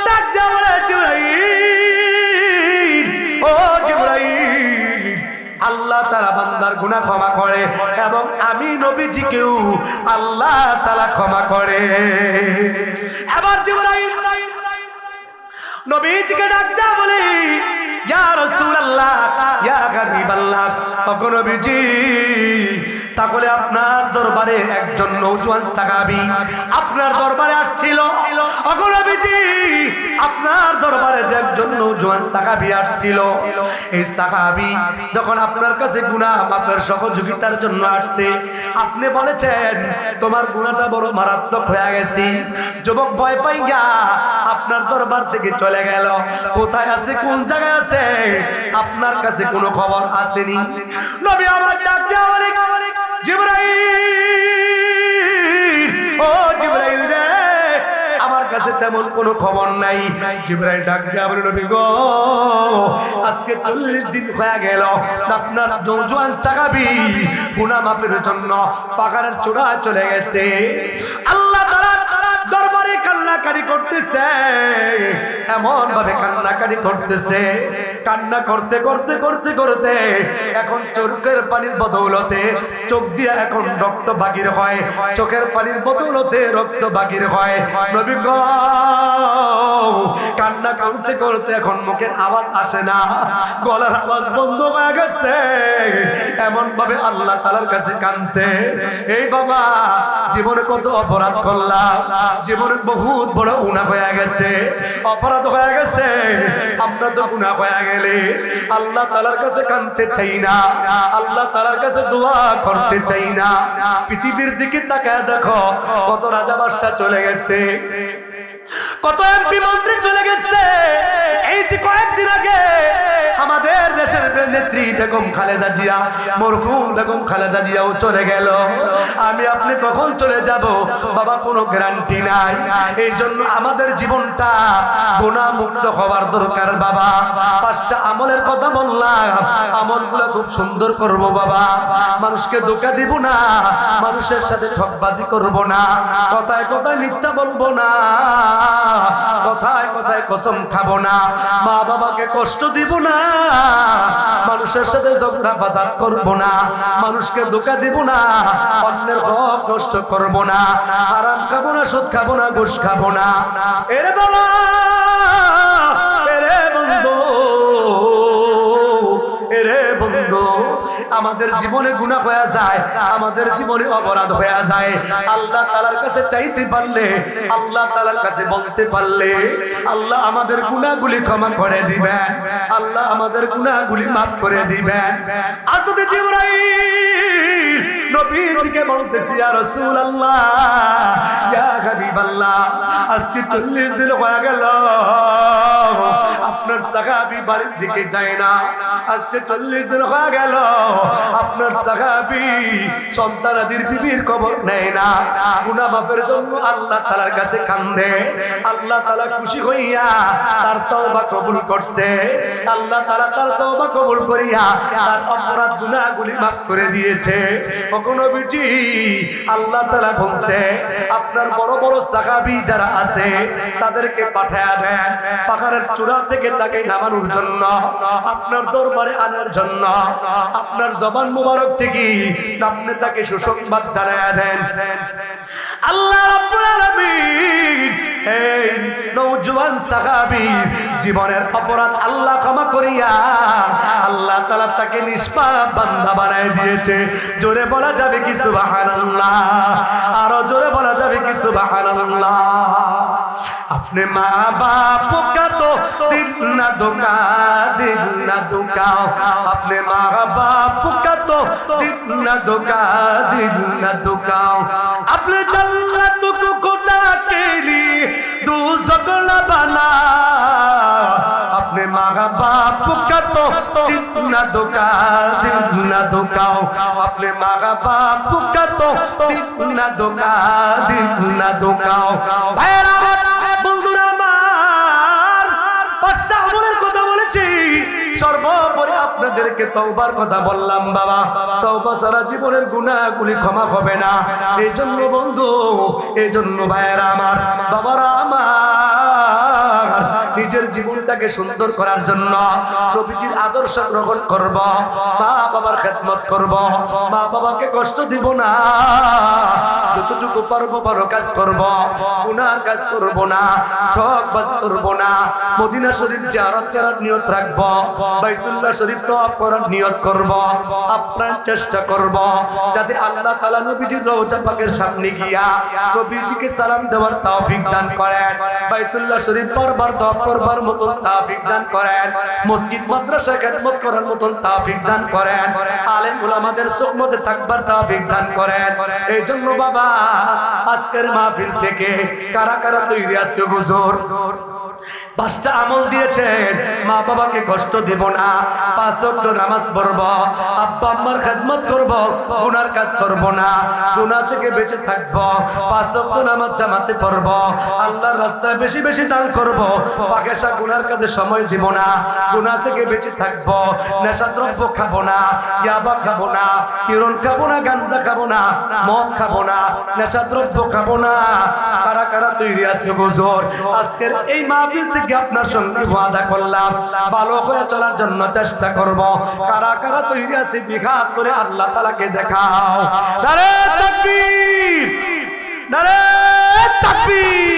ডাক দিয়ে বলে, জিবরাইল, ও জিবরাইল, আল্লাহ তাআলা বান্দার গুনাহ ক্ষমা করে, এবং আমি নবীজিকেও আল্লাহ তাআলা ক্ষমা করে। এবার জিবরাইল নবীজিকে ডাক দেয়া বলে, ইয়া রাসূলুল্লাহ, ইয়া হাবিবাল্লাহ, ওগো নবীজি, তাহলে আপনার দরবারে একজন নওজোয়ান সাহাবী আপনার দরবারে আসছিল। ওগো নবীজি, আপনার দরবারে যে একজন নওজোয়ান সাহাবী আসছিল, এই সাহাবী যখন আপনার কাছে গুনাহ মাফের সহযোগিতার জন্য আসছে, আপনি বলেছেন তোমার গুনাহটা বড় মারাত্মক হয়ে গেছে। যুবক ভয় পাইয়া আপনার দরবার থেকে চলে গেল। কোথায় আছে, কোন জায়গায় আছে, আপনার কাছে কোনো খবর আসেনি। নবী আমার ডাক দেয়া বলে, জিবরাইল, ও জিবরাইল রে, আমার কাছে তেমন কোনো খবর নাই। জিবরাইল ডাক দেয়া বলে, নবী গো, আজকে 40 দিন হয়ে গেল আপনার নওজোয়ান সাহাবী গুনাহ মাফের জন্য পাহাড়ের চূড়ায় চলে গেছে। আল্লাহ তাআলা দরবারে কান্নাকাটি করতেছে, এমন ভাবে কান্নাকাটি করতেছে, কান্না করতে করতে করতে করতে এখন চোখের পানির বদৌলতে চোখ দিয়ে এখন রক্ত বাগির হয়, চোখের পানির বদৌলতে রক্ত বাগির হয়। নবী গো, কান্না করতে করতে এখন মুখের আওয়াজ আসে না, গলার আওয়াজ বন্ধ হয়ে গেছে। এমন ভাবে আল্লাহ তাআলার কাছে কাঁদছে, এই বাবা জীবনে কত অপরাধ করলাম, জীবনে বহুত বড় গুনাহ হয়ে গেছে, অপরাধ হয়ে গেছে। আমরা তো গুনাহ হয়ে গেলে আল্লাহ তাআলার কাছে কাঁদতে চাই না, আল্লাহ তাআলার কাছে দোয়া করতে চাই না। পৃথিবীর দিকে তাকায় দেখো, কত রাজা বাদশা চলে গেছে, কত এমপি মন্ত্রী চলে গেছে। এই যে কয়েকদিন আগে আমাদের দেশের নেত্রী বেগম খালেদা জিয়া, মরহুম বেগম খালেদা জিয়াও চলে গেল। আমি আপনি কখন চলে যাব বাবা, কোনো গ্যারান্টি নাই। এই জন্য আমাদের জীবনটা গুনাহ মুক্ত হওয়ার দরকার বাবা। 5টা আমলের কথা বললাম, আমলগুলো খুব সুন্দর করব বাবা। মানুষকে ধোঁকা দিব না, মানুষের সাথে ঠকবাজি করব না, কথায় কথায় মিথ্যা বলবো না, কথায় কথায় কসম খাবো না, মা বাবাকে কষ্ট দিব না, মানুষের সাথে ঝগড়া ফাসাদ করব না, মানুষকে ধোঁকা দিব না, অন্যের হক নষ্ট করব না, হারাম খাবো না, সুদ খাবো না, ঘুষ খাবো না। এরে বাবা, এরে বন্ধু, এরে বন্ধু, আমাদের জীবনে গুনাহ হয়ে যায়, আমাদের জীবনে অপরাধ হয়ে যায়। আল্লাহ তাআলার কাছে চাইতে পারলে, আল্লাহ তাআলার কাছে বলতে পারলে আল্লাহ আমাদের গুনাহগুলি ক্ষমা করে দিবেন, আল্লাহ আমাদের গুনাহগুলি মাফ করে দিবেন। হযরত জিবরাইল নবীজিকে বলতেছি, ইয়া রাসূলুল্লাহ, ইয়া হাবিবাল্লাহ, আজকে 40 দিন হয়ে গেল আপনার সাহাবী বাড়ির দিকে যায় না, আজকে 40 দিন হয়ে গেল আপনার সাহাবী সন্তানাদির বিবির খবর নেয় না। গুনাহ মাফের জন্য আল্লাহ তাআলার কাছে কান্দে, আল্লাহ তাআলা খুশি হইয়া তার তওবা কবুল করছে। আল্লাহ তাআলা তার তওবা কবুল করিয়া তার অপরাধ গুনাহগুলি মাফ করে দিয়েছে। ওগো নবীজি, আল্লাহ তাআলা বলছে আপনার বড় বড় সাহাবী যারা আছে তাদেরকে পাঠায়া দেন পাহাড়ের চূড়া থেকে তাকে নামানোর জন্য, আপনার দরবারে আনার জন্য। আপনার জবান মুবারক থেকে আপনি তাকে সুসংবাদ জানায়া দেন। আল্লাহ রাব্বুল আলামিন এই নওজোয়ান সাহাবীর জীবনের অপরাধ আল্লাহ ক্ষমা করিয়া আল্লাহ তাআলা তাকে নিষ্পাপ বান্দা বানায় দিয়েছে। জোরে বলা যাবে কি সুবহানাল্লাহ? আরো জোরে বলা যাবে কি সুবহানাল্লাহ? अपने माँ बाप का तो दिल न दुखाओ, दिल न दुखाओ, अपने माँ बाप का तो दिल न दुखाओ, दिल न दुखाओ, अपने जन्नत को खुदा के लिए दोज़ख न बनाओ, अपने माँ बाप का तो दिल न दुखाओ, दिल न दुखाओ, अपने माँ बाप का तो दिल न दुखाओ, दिल न दुखाओ। বন্ধুরা আমার, 5টা আমলের কথা বলেছি, সর্বোপরি আপনাদেরকে তওবার কথা বললাম বাবা। তওবা ছাড়া জীবনের গুনাহগুলি ক্ষমা হবে না। এই জন্য বন্ধু, এই জন্য ভাইয়েরা আমার, বাবারা আমার, নিজের জীবনটাকে সুন্দর করার জন্য নবীজির আদর্শ গ্রহণ করব, মা বাবার খেদমত করব, মা বাবাকে কষ্ট দিব না। যতটুকু পারবো ভালো কাজ করব, গুনার কাজ করব না, ঠকবাজি করব না, মদিনা শরীফ জিয়ারত করার নিয়ত রাখব, বাইতুল্লাহ শরীফ তওয়াফ করার নিয়ত করব, আপ্রাণ চেষ্টা করব যাতে আল্লাহ তাআলা নবীজির রওজা পাকের সামনে গিয়া নবীজিকে সালাম দেওয়ার তৌফিক দান করেন, বাইতুল্লাহ শরীফ বারবার তওয়াফ করবার মতন তৌফিক দান করেন, মসজিদ মাদ্রাসা খেদমত করার মতন তৌফিক দান করেন, আলেম উলামাদের সুহবতে থাকবার তৌফিক দান করেন। এই জন্য বাবা আজকের মাহফিল থেকে কারা কারা তৈরি আছে হুজুর? 5টা আমল দিয়েছেন, মা বাবাকে কষ্ট দেব না, 5 ওয়াক্ত নামাজ পড়ব, আব্বা আম্মার খেদমত করব, গুনার কাজ করব না, গুনাহ থেকে বেঁচে থাকব, 5 ওয়াক্ত নামাজ জামাতে পড়ব, আল্লাহর রাস্তায় বেশি বেশি দান করব, ফাহেশা গুনার কাজে সময় দিব না, গুনাহ থেকে বেঁচে থাকব, নেশাদ্রব্য খাবো না, ইয়াবা খাবো না, হিরোইন খাবো না, গাঞ্জা খাবো না, মদ খাবো না, নেশাদ্রব্য খাবো না। কারা কারা তৈরি আছে হুজুর? আজকের এই মাহফিল থেকে আপনার সঙ্গে ওয়াদা করলাম ভালো হয়ে চলার জন্য চেষ্টা করব। কারা কারা তৈরি আছে বিঘাত করে আল্লাহ তাআলাকে দেখাও। নারে তাকবীর, নারে তাকবীর।